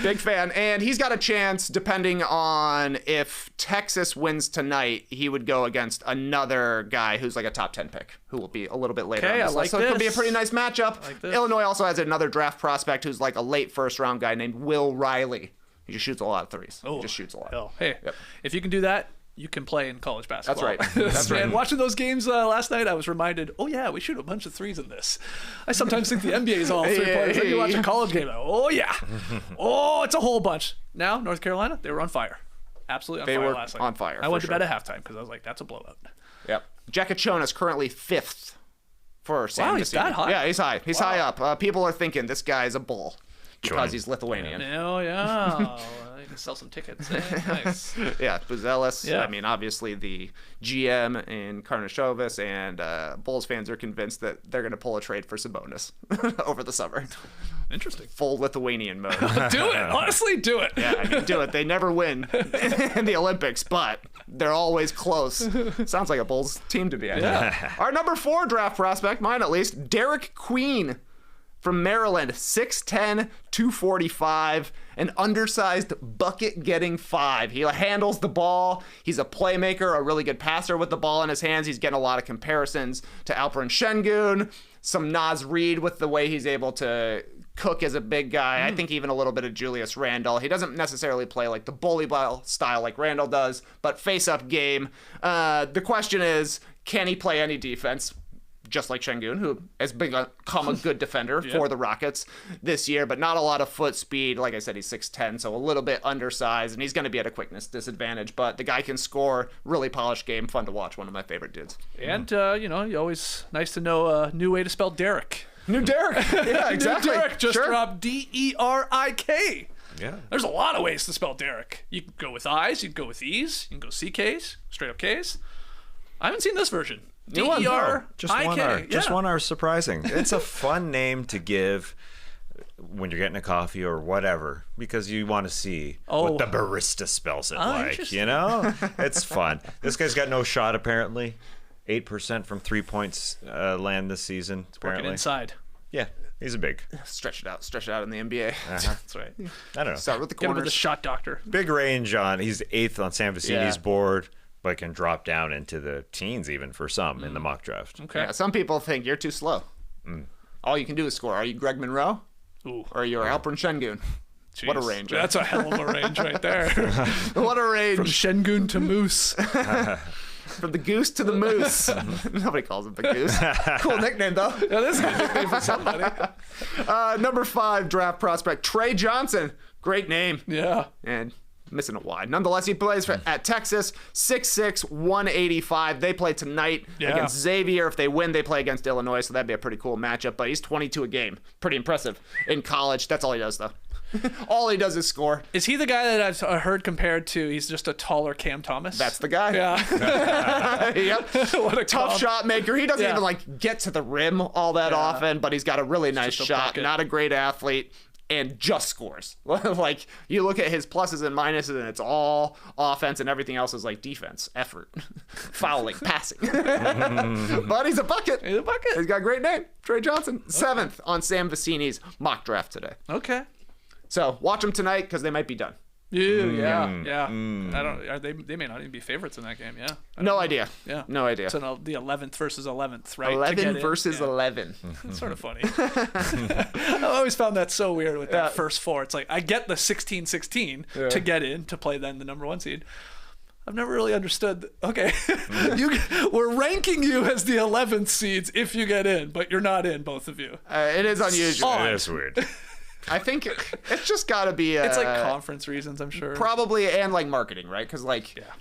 Big fan. And he's got a chance, depending on if Texas wins tonight, he would go against another guy who's like a top 10 pick, who will be a little bit later Okay, on I this like list. So it could be a this. pretty nice matchup. like this. Illinois also has another draft prospect who's like a late first-round guy named Will Riley. He just shoots a lot of threes. Oh, He just shoots a lot. Hell, hey, if you can do that, you can play in college basketball. right. That's Man, right. watching those games last night, I was reminded, oh yeah, we shoot a bunch of threes in this. I sometimes think the NBA is all three-pointers. Then you watch a college game, oh yeah. Oh, it's a whole bunch. Now, North Carolina, they were on fire. Absolutely on They fire were last night. on fire, I went for to bed at halftime because I was like, that's a blowout. Yep. Jakucionis currently 5th for San Wow, he's Diego. that high? Yeah, he's high. He's high up. People are thinking this guy's a bull because he's Lithuanian. Oh yeah. You can sell some tickets. Nice. Yeah, Buzelis. Yeah. I mean, obviously the GM in Karnisovas and Bulls fans are convinced that they're going to pull a trade for Sabonis over the summer. Interesting. Full Lithuanian mode. Do it. Honestly, do it. Yeah, I mean, do it. They never win in the Olympics, but they're always close. Sounds like a Bulls team to be at. Yeah. Our number 4 draft prospect, mine at least, Derik Queen from Maryland, 6'10", 245, an undersized bucket-getting 5. He handles the ball. He's a playmaker, a really good passer with the ball in his hands. He's getting a lot of comparisons to Alperen Şengün, some Naz Reid with the way he's able to cook as a big guy. I think even a little bit of Julius Randle. He doesn't necessarily play like the bully ball style like Randle does, but face-up game. The question is, can he play any defense? Just like Şengün, who has become a good defender for the Rockets this year, but not a lot of foot speed. Like I said, he's 6'10", so a little bit undersized, and he's going to be at a quickness disadvantage, but the guy can score. Really polished game, fun to watch, one of my favorite dudes. And, you always nice to know a new way to spell Derik. New Derik. Yeah, exactly. New Derik just Sure. dropped Derik. Yeah. There's a lot of ways to spell Derik. You can go with I's, you can go with E's, you can go CK's, straight up K's. I haven't seen this version. Just one Derik. are just Yeah. one are surprising. It's a fun name to give when you're getting a coffee or whatever because you want to see what the barista spells it like. interesting. You know, it's fun. This guy's got no shot apparently. 8% from 3 points land this season. Working Apparently, inside. yeah, he's a big. Stretch it out in the NBA. That's right. I don't know. Start with the Get him with the corners. shot doctor. Big range on. He's 8th on Sam Vecini's Yeah. board, but can drop down into the teens even for some in the mock draft. Okay. Yeah, some people think you're too slow. All you can do is score. Are you Greg Monroe? Ooh. Or are you Alperen Şengün? What a Jeez. range. That's a hell of a range right there. What a range. From Şengün to Moose. From the goose to the moose. Nobody calls him the goose. Cool nickname, though. Yeah, this is a good nickname for somebody. Number 5 draft prospect, Tre Johnson. Great name. Yeah. And missing a Y. Nonetheless, he plays at Texas, 6'6", 185. They play tonight against Xavier. If they win, they play against Illinois, so that'd be a pretty cool matchup. But he's 22 a game. Pretty impressive. In college, that's all he does, though. All he does is score. Is he the guy that I've heard compared to, he's just a taller Cam Thomas? That's the guy. Yeah. Yep. What a Tough comp. shot maker. He doesn't Yeah. even like get to the rim all that often, but he's got a really nice just a shot. bucket. Not a great athlete, and just scores. Like you look at his pluses and minuses, and it's all offense, and everything else is like defense, effort, fouling, passing. But he's a bucket. He's a bucket. He's got a great name, Tre Johnson. 7th on Sam Vecini's mock draft today. Okay. So watch them tonight because they might be done. Yeah. I don't. Are they may not even be favorites in that game. Yeah. No idea. Yeah. No idea. It's the 11th versus 11th, right? 11 versus 11. It's sort of funny. I always found that so weird with that first four. It's like I get the 16-16 to get in to play then the number 1 seed. I've never really understood. Okay, we're ranking you as the 11th seeds if you get in, but you're not in, both of you. It is unusual. It is weird. I think it's just got to be. It's like conference reasons, I'm sure. Probably, and like marketing, right? Because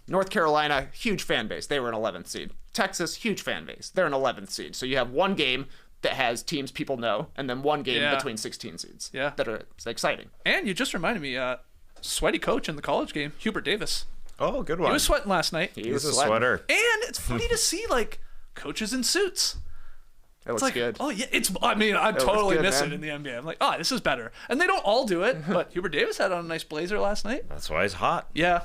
North Carolina, huge fan base. They were an 11th seed. Texas, huge fan base. They're an 11th seed. So you have one game that has teams people know, and then one game between 16 seeds. Yeah. That are exciting. And you just reminded me, sweaty coach in the college game, Hubert Davis. Oh, good one. He was sweating last night. He was a sweater. And it's funny to see like coaches in suits. It looks like, good. Oh yeah, I mean, I totally miss it in the NBA. I'm like, this is better. And they don't all do it, but Hubert Davis had on a nice blazer last night. That's why he's hot. Yeah.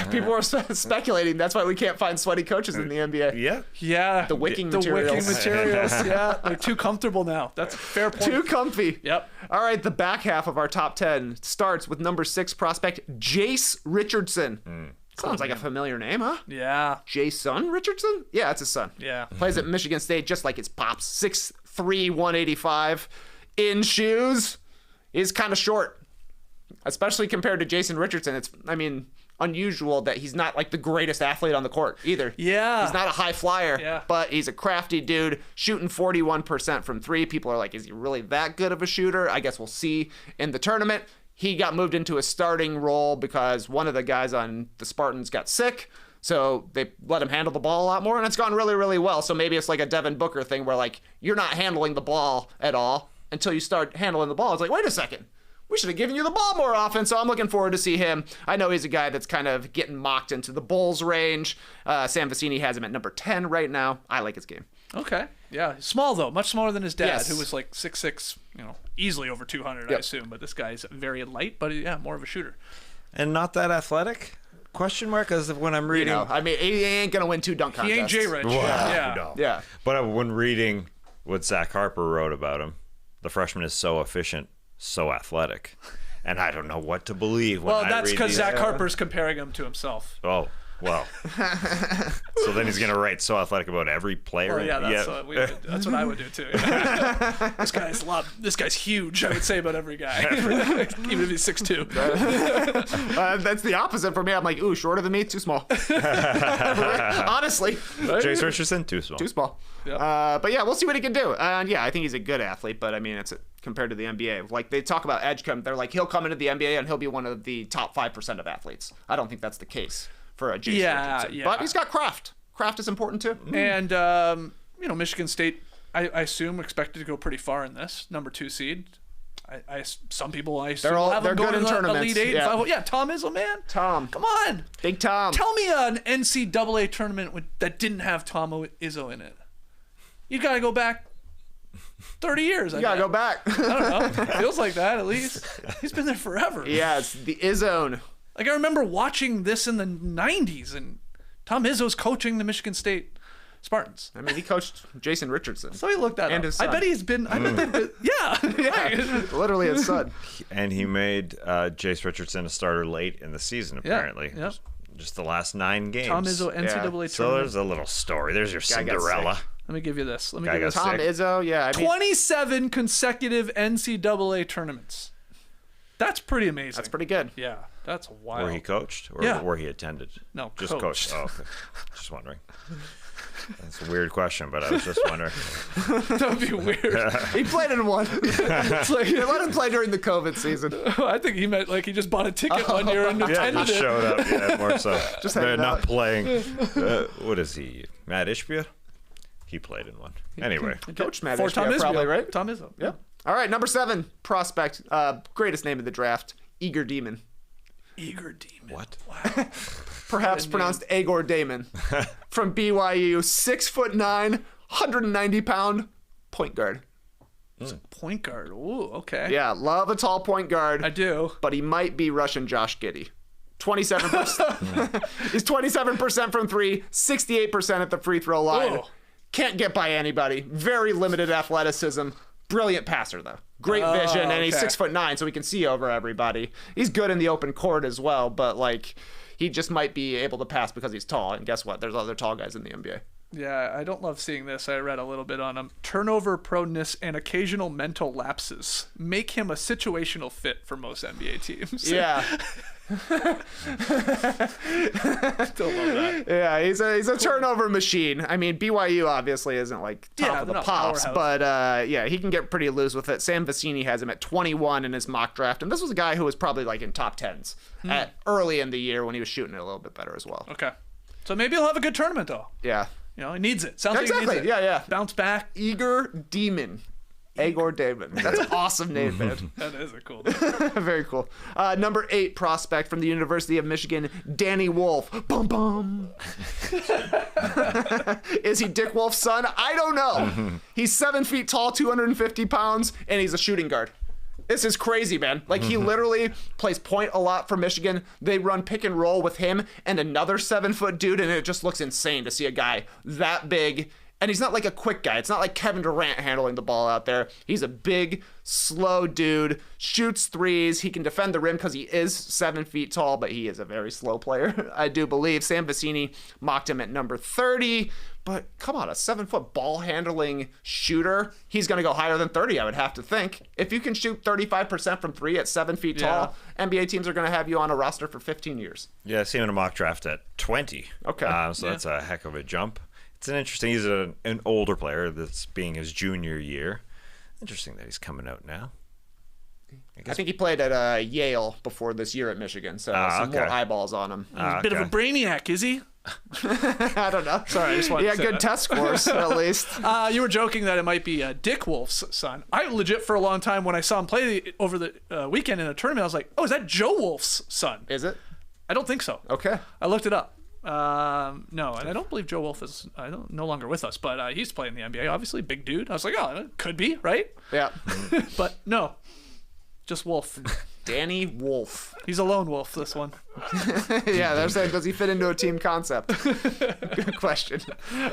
People are speculating. That's why we can't find sweaty coaches in the NBA. Yeah. Yeah. The wicking materials. Yeah. They're too comfortable now. That's a fair point. Too comfy. Yep. All right. The back half of our top 10 starts with number 6 prospect Jase Richardson. Sounds like a familiar name, huh? Yeah. Jason Richardson? Yeah, it's his son. Yeah. Plays at Michigan State just like his pops. 6'3", 185. In shoes, is kind of short. Especially compared to Jason Richardson. It's, unusual that he's not like the greatest athlete on the court either. Yeah. He's not a high flyer, but he's a crafty dude, shooting 41% from 3. People are like, is he really that good of a shooter? I guess we'll see in the tournament. He got moved into a starting role because one of the guys on the Spartans got sick. So they let him handle the ball a lot more, and it's gone really, really well. So maybe it's like a Devin Booker thing where, like, you're not handling the ball at all until you start handling the ball. It's like, wait a second. We should have given you the ball more often. So I'm looking forward to see him. I know he's a guy that's kind of getting mocked into the Bulls range. Sam Vecini has him at number 10 right now. I like his game. Okay. Yeah. Small, though. Much smaller than his dad, who was like 6'6", easily over 200, I assume. But this guy's very light, but more of a shooter. And not that athletic? Question mark? Because when I'm reading... he ain't going to win 2 dunk contests. He ain't J-Rich. Wow, no. Yeah. But when reading what Zach Harper wrote about him, the freshman is so efficient, so athletic. And I don't know what to believe when that's because Zach Harper's comparing him to himself. Oh, well. So then he's going to write so athletic about every player. Oh, yeah, that's what I would do, too. This guy's huge, I would say about every guy. Even if he's 6'2". That's the opposite for me. I'm like, ooh, shorter than me, too small. Honestly. Jase Richardson, too small. Too small. Yep. But yeah, we'll see what he can do. I think he's a good athlete, but it's compared to the NBA. Like, they talk about Edgecombe, they're like, he'll come into the NBA and he'll be one of the top 5% of athletes. I don't think that's the case for a Jase Richardson. Yeah. But he's got craft. Craft is important too. And Michigan State, I assume, expected to go pretty far in this number 2 seed. Some people I assume will have them going in tournaments. Elite 8. Yeah, Tom Izzo, man. Tom, come on, Big Tom. Tell me an NCAA tournament that didn't have Tom Izzo in it. You gotta go back 30 years. You gotta go back. I don't know. Feels like that, at least. He's been there forever. Yeah, it's the Izzone. Like, I remember watching this in the 90s, and Tom Izzo's coaching the Michigan State Spartans. He coached Jason Richardson. So he looked that and up. His son. I bet they've been, literally his son. And he made Jase Richardson a starter late in the season, apparently. Yeah. Just the last 9 games. Tom Izzo, NCAA tournament. So there's a little story. There's your Cinderella. Let me give you this. Tom Izzo, 27 consecutive NCAA tournaments. That's pretty amazing. That's pretty good. Yeah, that's wild. Where he coached or where he attended? No, just coached. Oh, okay. Just wondering. That's a weird question, but I was just wondering. That would be weird. He played in one. It's like, they let him play during the COVID season. I think he meant like he just bought a ticket 1 year and attended just showed up. Yeah, more so. Just not playing. What is he? Matt Ishbia? He played in one. Anyway. Coach Matt For Tom Ishbia, Izzo, probably, right? Tom Izzo. Yeah. All right, number 7 prospect, greatest name of the draft, Egor Demin. Egor Demin. What? Wow. Perhaps pronounced Egor Demin. From BYU, 6'9", 190-pound point guard. Point guard. Ooh, okay. Yeah, love a tall point guard. I do. But he might be Russian Josh Giddey. 27%. He's 27% from 3, 68% at the free throw line. Whoa. Can't get by anybody. Very limited athleticism. Brilliant passer, though. Great vision, and he's 6'9", so he can see over everybody. He's good in the open court as well, but like he just might be able to pass because he's tall. And guess what? There's other tall guys in the NBA. Yeah, I don't love seeing this. I read a little bit on him. Turnover proneness and occasional mental lapses make him a situational fit for most NBA teams. Yeah. Still love that. Yeah, he's a turnover machine. I mean, BYU obviously isn't like top of the they're not pops, powerhouse. but yeah, he can get pretty loose with it. Sam Vecini has him at 21 in his mock draft, and this was a guy who was probably like in top 10s at early in the year when he was shooting it a little bit better as well. Okay. So maybe he'll have a good tournament, though. Yeah. You know, he needs it. Sounds like he Exactly. needs it. Yeah. Bounce back. Egor Demin. Egor Demin. That's an awesome name, man. That is a cool name. Very cool. Number 8 prospect from the University of Michigan, Danny Wolf. Bum bum. Is he Dick Wolf's son? I don't know. He's 7 feet tall, 250 pounds, and he's a shooting guard. This is crazy, man. Like, he literally plays point a lot for Michigan. They run pick and roll with him and another 7-foot dude, and it just looks insane to see a guy that big. And he's not like a quick guy. It's not like Kevin Durant handling the ball out there. He's a big, slow dude, shoots threes. He can defend the rim because he is 7 feet tall, but he is a very slow player, I do believe. Sam Vecini mocked him at number 30. But come on, a 7-foot ball handling shooter, he's going to go higher than 30, I would have to think. If you can shoot 35% from 3 at 7 feet tall, NBA teams are going to have you on a roster for 15 years. Yeah, I see him in a mock draft at 20. Okay. So that's a heck of a jump. It's he's an older player that's being his junior year. Interesting that he's coming out now. I think he played at Yale before this year at Michigan, so some more eyeballs on him. He's a bit of a brainiac, is he? I don't know. Sorry, I just wanted He to had say good that. test scores, at least. You were joking that it might be Dick Wolf's son. I legit, for a long time, when I saw him play over the weekend in a tournament, I was like, oh, is that Joe Wolf's son? Is it? I don't think so. Okay. I looked it up. No, and I don't believe Joe Wolf is no longer with us, but he's playing in the NBA, obviously. Big dude. I was like, oh, it could be, right? Yeah. But no, just Wolf. Danny Wolf. He's a lone wolf, this one. Yeah, they're saying, does he fit into a team concept? Good question.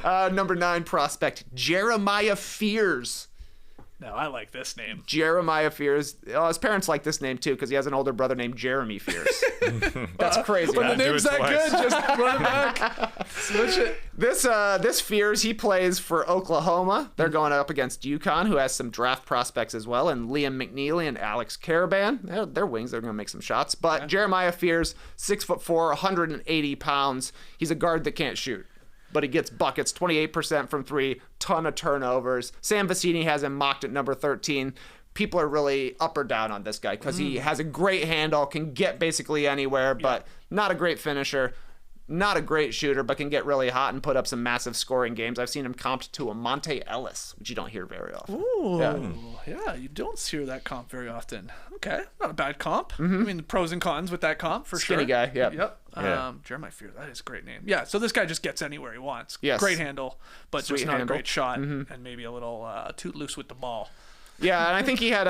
Number 9 prospect, Jeremiah Fears. No, I like this name. Jeremiah Fears. His parents like this name too because he has an older brother named Jeremy Fears. That's crazy. When Right? the name's that twice. good, just run it back. Switch it. This Fears, he plays for Oklahoma. They're going up against UConn, who has some draft prospects as well, and Liam McNeely and Alex Caravan. They're wings. They're going to make some shots. But Jeremiah Fears, 6'4", 180 pounds. He's a guard that can't shoot, but he gets buckets, 28% from 3, ton of turnovers. Sam Vecini has him mocked at number 13. People are really up or down on this guy because he has a great handle, can get basically anywhere, but not a great finisher, not a great shooter, but can get really hot and put up some massive scoring games. I've seen him comped to a Monte Ellis, which you don't hear very often. Ooh, yeah, you don't hear that comp very often. Okay, not a bad comp. I mean, the pros and cons with that comp, for Skinny sure. guy, yep. Yeah. Jeremiah Fears, that is a great name. Yeah, so this guy just gets anywhere he wants. Yes. Great handle, but Sweet just not handle. a great shot, and maybe a little too loose with the ball. Yeah, and I think he had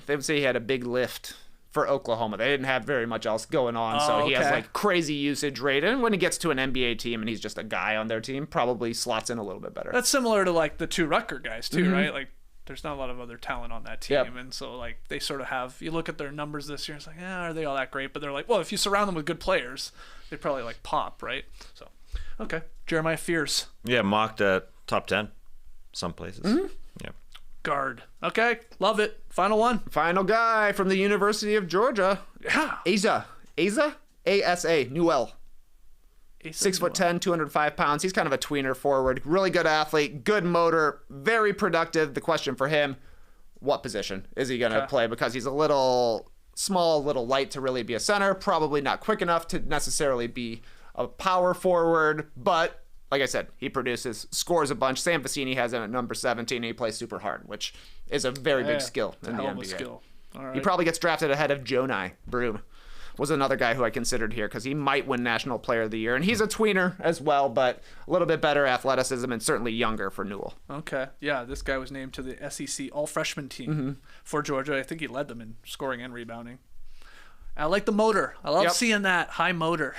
they would say he had a big lift for Oklahoma. They didn't have very much else going on, so he has okay. like crazy usage rate. And when he gets to an NBA team and he's just a guy on their team, probably slots in a little bit better. That's similar to like the 2 Rucker guys too, right? Like there's not a lot of other talent on that team, Yep. and so like they sort of have. You look at their numbers this year, it's like, are they all that great? But they're like, well, if you surround them with good players, they probably like pop, right? So, okay, Jeremiah Fears, Yeah, mocked at top 10 some places. Yeah. guard. Okay, love it. Final one. Final guy from the University of Georgia, Yeah, Asa Newell. 6'10", 205 pounds. He's kind of a tweener forward. Really good athlete, good motor, very productive. The question for him, what position is he going to play? Because he's a little small, a little light to really be a center. Probably not quick enough to necessarily be a power forward. But like I said, he produces, scores a bunch. Sam Vecini has him at number 17, and he plays super hard, which is a very big skill in the hell of a NBA. skill. All right. He probably gets drafted ahead of Jonai Broom. Was another guy who I considered here because he might win National Player of the Year. And he's a tweener as well, but a little bit better athleticism and certainly younger for Newell. Okay. Yeah, this guy was named to the SEC All-Freshman team for Georgia. I think he led them in scoring and rebounding. I like the motor. I love seeing that high motor.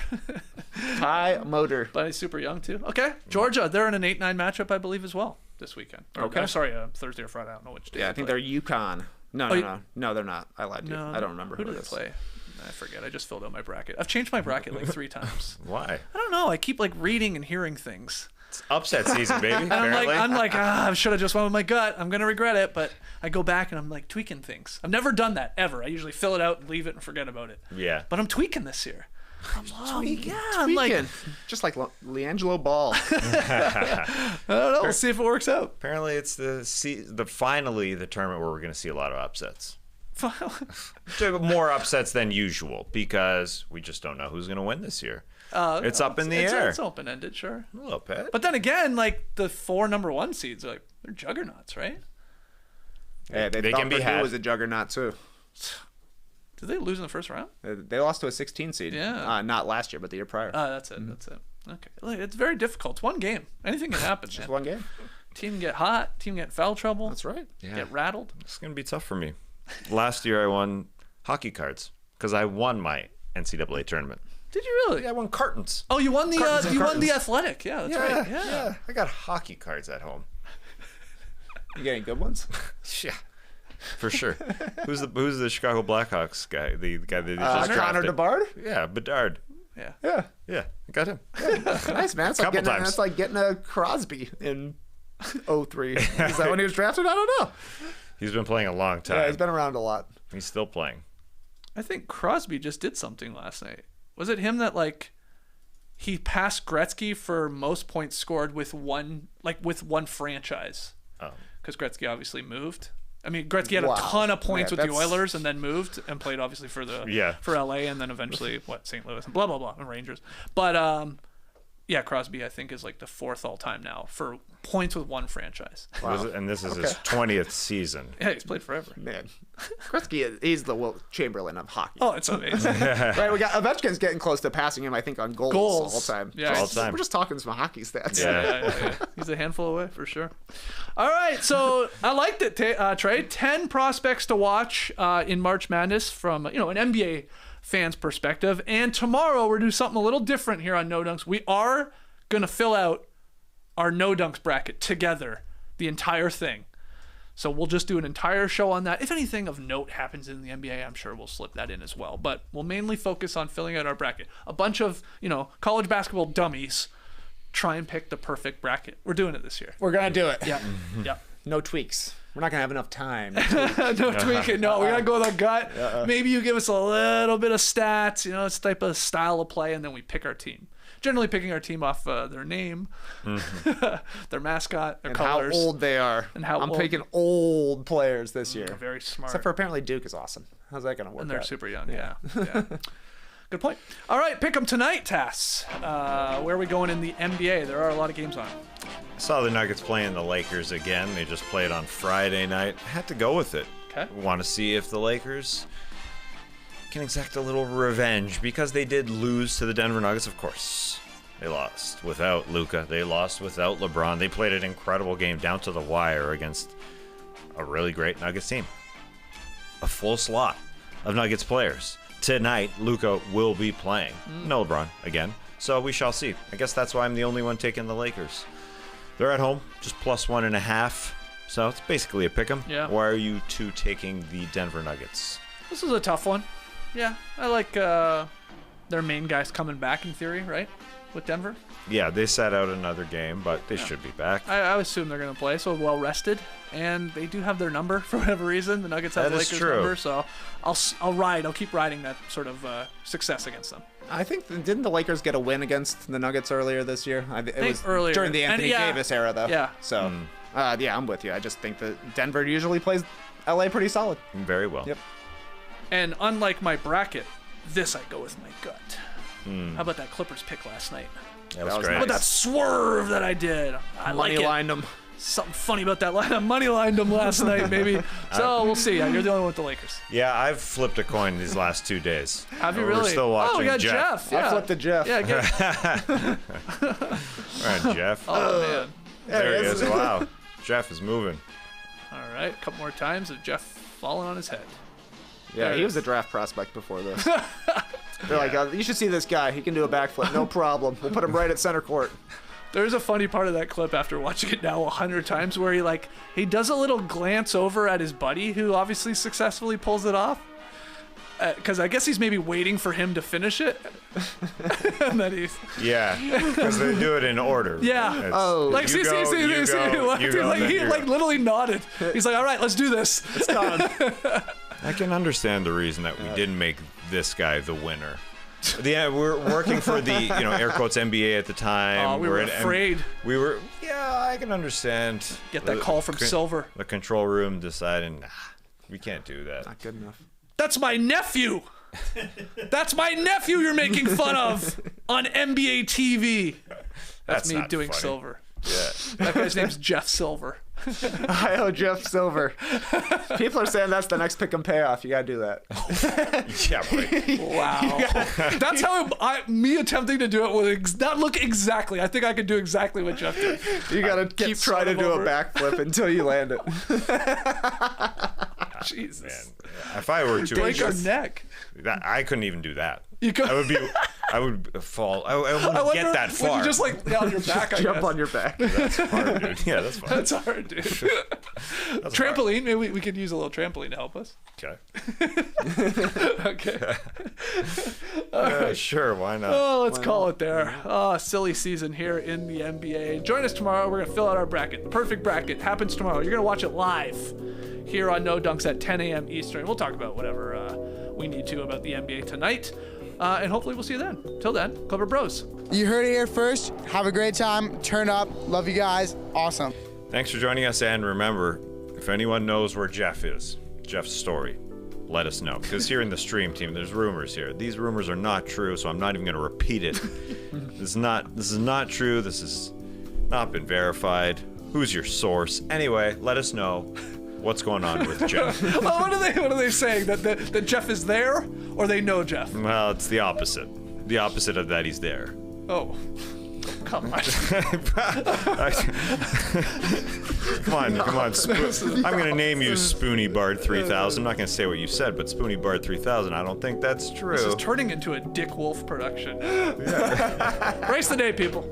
High motor. But he's super young, too. Okay. Georgia, they're in an 8-9 matchup, I believe, as well. this weekend. Or, Okay. I'm sorry, Thursday or Friday. I don't know which day. Yeah, I they think play. they're UConn. No, they're not. I lied to you. No, I don't remember who who do it they is. play. I forget. I just filled out my bracket. I've changed my bracket like 3 times. Why? I don't know. I keep like reading and hearing things. It's upset season, baby. I'm Apparently. like, I should have just went with my gut. I'm gonna regret it, but I go back and I'm like tweaking things. I've never done that ever. I usually fill it out and leave it and forget about it. Yeah. But I'm tweaking this year. I'm Tweaking. like, Just like LiAngelo Ball. I don't know. We'll see if it works out. Apparently, it's finally the tournament where we're going to see a lot of upsets. More upsets than usual because we just don't know who's going to win this year. It's up in the air. It's open-ended, sure. A little bit. But then again, like the 4 number 1 seeds, like they're juggernauts, right? Yeah, They can be Purdue had. was a juggernaut too. Did they lose in the first round? They lost to a 16 seed. Yeah. Not last year, but the year prior. That's it. That's it. Okay. Look, it's very difficult. It's one game. Anything can happen. Just man. one game. Team get hot. Team get foul trouble. That's right. Yeah. Get rattled. It's going to be tough for me. Last year, I won hockey cards because I won my NCAA tournament. Did you really? Yeah, I won cartons. Oh, you won the Cartons and you won the cartons. athletic. Yeah, that's right. Yeah. I got hockey cards at home. You getting good ones? Yeah, for sure. Who's the Chicago Blackhawks guy? The guy that just Connor drafted? Bedard? Yeah, Bedard. Yeah. Yeah. Yeah, I got him. Nice, man. Couple times. That's like getting a Crosby in 03. Is that when he was drafted? I don't know. He's been playing a long time. Yeah, he's been around a lot. He's still playing. I think Crosby just did something last night. Was it him that like he passed Gretzky for most points scored with one franchise? Oh. Because Gretzky obviously moved. I mean, Gretzky had Wow. a ton of points Yeah, with the that's- Oilers and then moved and played obviously for LA and then eventually St. Louis and blah blah blah and Rangers. But yeah, Crosby I think is like the 4th all time now for points with one franchise. And this is his 20th season. Yeah, he's played forever. Man, Gretzky, he's the Wilt Chamberlain of hockey. Oh, it's amazing. Right, we got Ovechkin's getting close to passing him, I think, on goals all time. Yeah, all time. We're just talking some hockey stats. Yeah. He's a handful away for sure. All right, so I liked it, Trey. 10 prospects to watch in March Madness from an NBA fan's perspective. And tomorrow we're doing something a little different here on No Dunks. We are going to fill out our No Dunks bracket together, the entire thing. So we'll just do an entire show on that. If anything of note happens in the NBA, I'm sure we'll slip that in as well. But we'll mainly focus on filling out our bracket. A bunch of, college basketball dummies try and pick the perfect bracket. We're doing it this year. We're going to do it. Yeah. Yeah. No tweaks. We're not going to have enough time. No tweaking. No, we got to go with our gut. Maybe you give us a little bit of stats, it's type of style of play, and then we pick our team. Generally picking our team off their name, their mascot, their and colors. how old they are. And how I'm old. picking old players this year. Very smart. Except for apparently Duke is awesome. How's that going to work And they're out? super young, yeah. Good point. All right, pick them tonight, Tass. Where are we going in the NBA? There are a lot of games on. I saw the Nuggets playing the Lakers again. They just played on Friday night. I had to go with it. Okay. Want to see if the Lakers can exact a little revenge because they did lose to the Denver Nuggets, of course. They lost without Luka. They lost without LeBron. They played an incredible game down to the wire against a really great Nuggets team. A full slot of Nuggets players. Tonight, Luka will be playing. No LeBron again. So we shall see. I guess that's why I'm the only one taking the Lakers. They're at home, just +1.5. So it's basically a pick 'em. Yeah. Why are you two taking the Denver Nuggets? This is a tough one. Yeah, I like their main guys coming back in theory, right? With Denver. Yeah, they sat out another game, but they should be back. I assume they're going to play, so well rested, and they do have their number for whatever reason. The Nuggets have That the is Lakers' true. number, so I'll keep riding that sort of success against them. I think, didn't the Lakers get a win against the Nuggets earlier this year? It was earlier. during the And Anthony Davis era, though. Yeah. So, yeah, I'm with you. I just think that Denver usually plays LA pretty solid. Very well. Yep. And unlike my bracket, this I go with my gut. How about that Clippers pick last night? That was was great. How about that swerve that I did? I like Money it. lined them. Something funny about that line. I money lined them last night, maybe. So we'll see. You're the only one with the Lakers. Yeah, I've flipped a coin these last 2 days. Have you We're really? still watching Oh, we got Jeff. Jeff. Yeah. I flipped to Jeff. Yeah, All right, Jeff. oh, man. there he he is. is. Wow. Jeff is moving. All right, a couple more times of Jeff falling on his head. Yeah, There he it was is. a draft prospect before this. They're like, you should see this guy. He can do a backflip, no problem. We'll put him right at center court. There's a funny part of that clip after watching it now 100 times where he does a little glance over at his buddy who obviously successfully pulls it off. Because I guess he's maybe waiting for him to finish it. And then he's... Yeah, because they do it in order. Yeah. Like, see, he literally nodded. He's like, all right, let's do this. It's done. I can understand the reason that we didn't make this guy the winner. Yeah, we're working for the, air quotes NBA at the time. Oh, we were afraid. I can understand. Get that call from Silver. The control room deciding, we can't do that. Not good enough. That's my nephew. That's my nephew you're making fun of on NBA TV. That's me doing funny. Silver. Yeah. That guy's name's Jeff Silver. I owe Jeff Silver. People are saying that's the next pick and payoff. You gotta do that. Yeah, right. Wow. That's how me attempting to do it would not look exactly. I think I could do exactly what Jeff did. You gotta keep trying to do a backflip until you land it. Jesus. Man, if I were to break our neck. I couldn't even do that. You could. I would fall. I wouldn't get that far. Would you just on your back? Jump on your back. That's hard, dude. Yeah, that's fine. That's hard, dude. That's trampoline. Maybe we could use a little trampoline to help us. Okay. Okay. Sure. Why not? Oh, let's call it there. Oh, silly season here in the NBA. Join us tomorrow. We're gonna fill out our bracket. The perfect bracket happens tomorrow. You're gonna watch it live here on No Dunks at 10 a.m. Eastern. We'll talk about whatever we need to about the NBA tonight. And hopefully we'll see you then. Till then, Clipper Bros. You heard it here first. Have a great time. Turn up. Love you guys. Awesome. Thanks for joining us. And remember, if anyone knows where Jeff is, Jeff's story, let us know. Because here in the stream team, there's rumors here. These rumors are not true, so I'm not even going to repeat it. This is not true. This has not been verified. Who's your source? Anyway, let us know what's going on with Jeff. What are they saying? That Jeff is there, or they know Jeff? Well, it's the opposite. The opposite of that he's there. Oh. Come on. Come on. I'm going to name you Spoony Bard 3000. I'm not going to say what you said, but Spoony Bard 3000, I don't think that's true. This is turning into a Dick Wolf production. Race the day, people.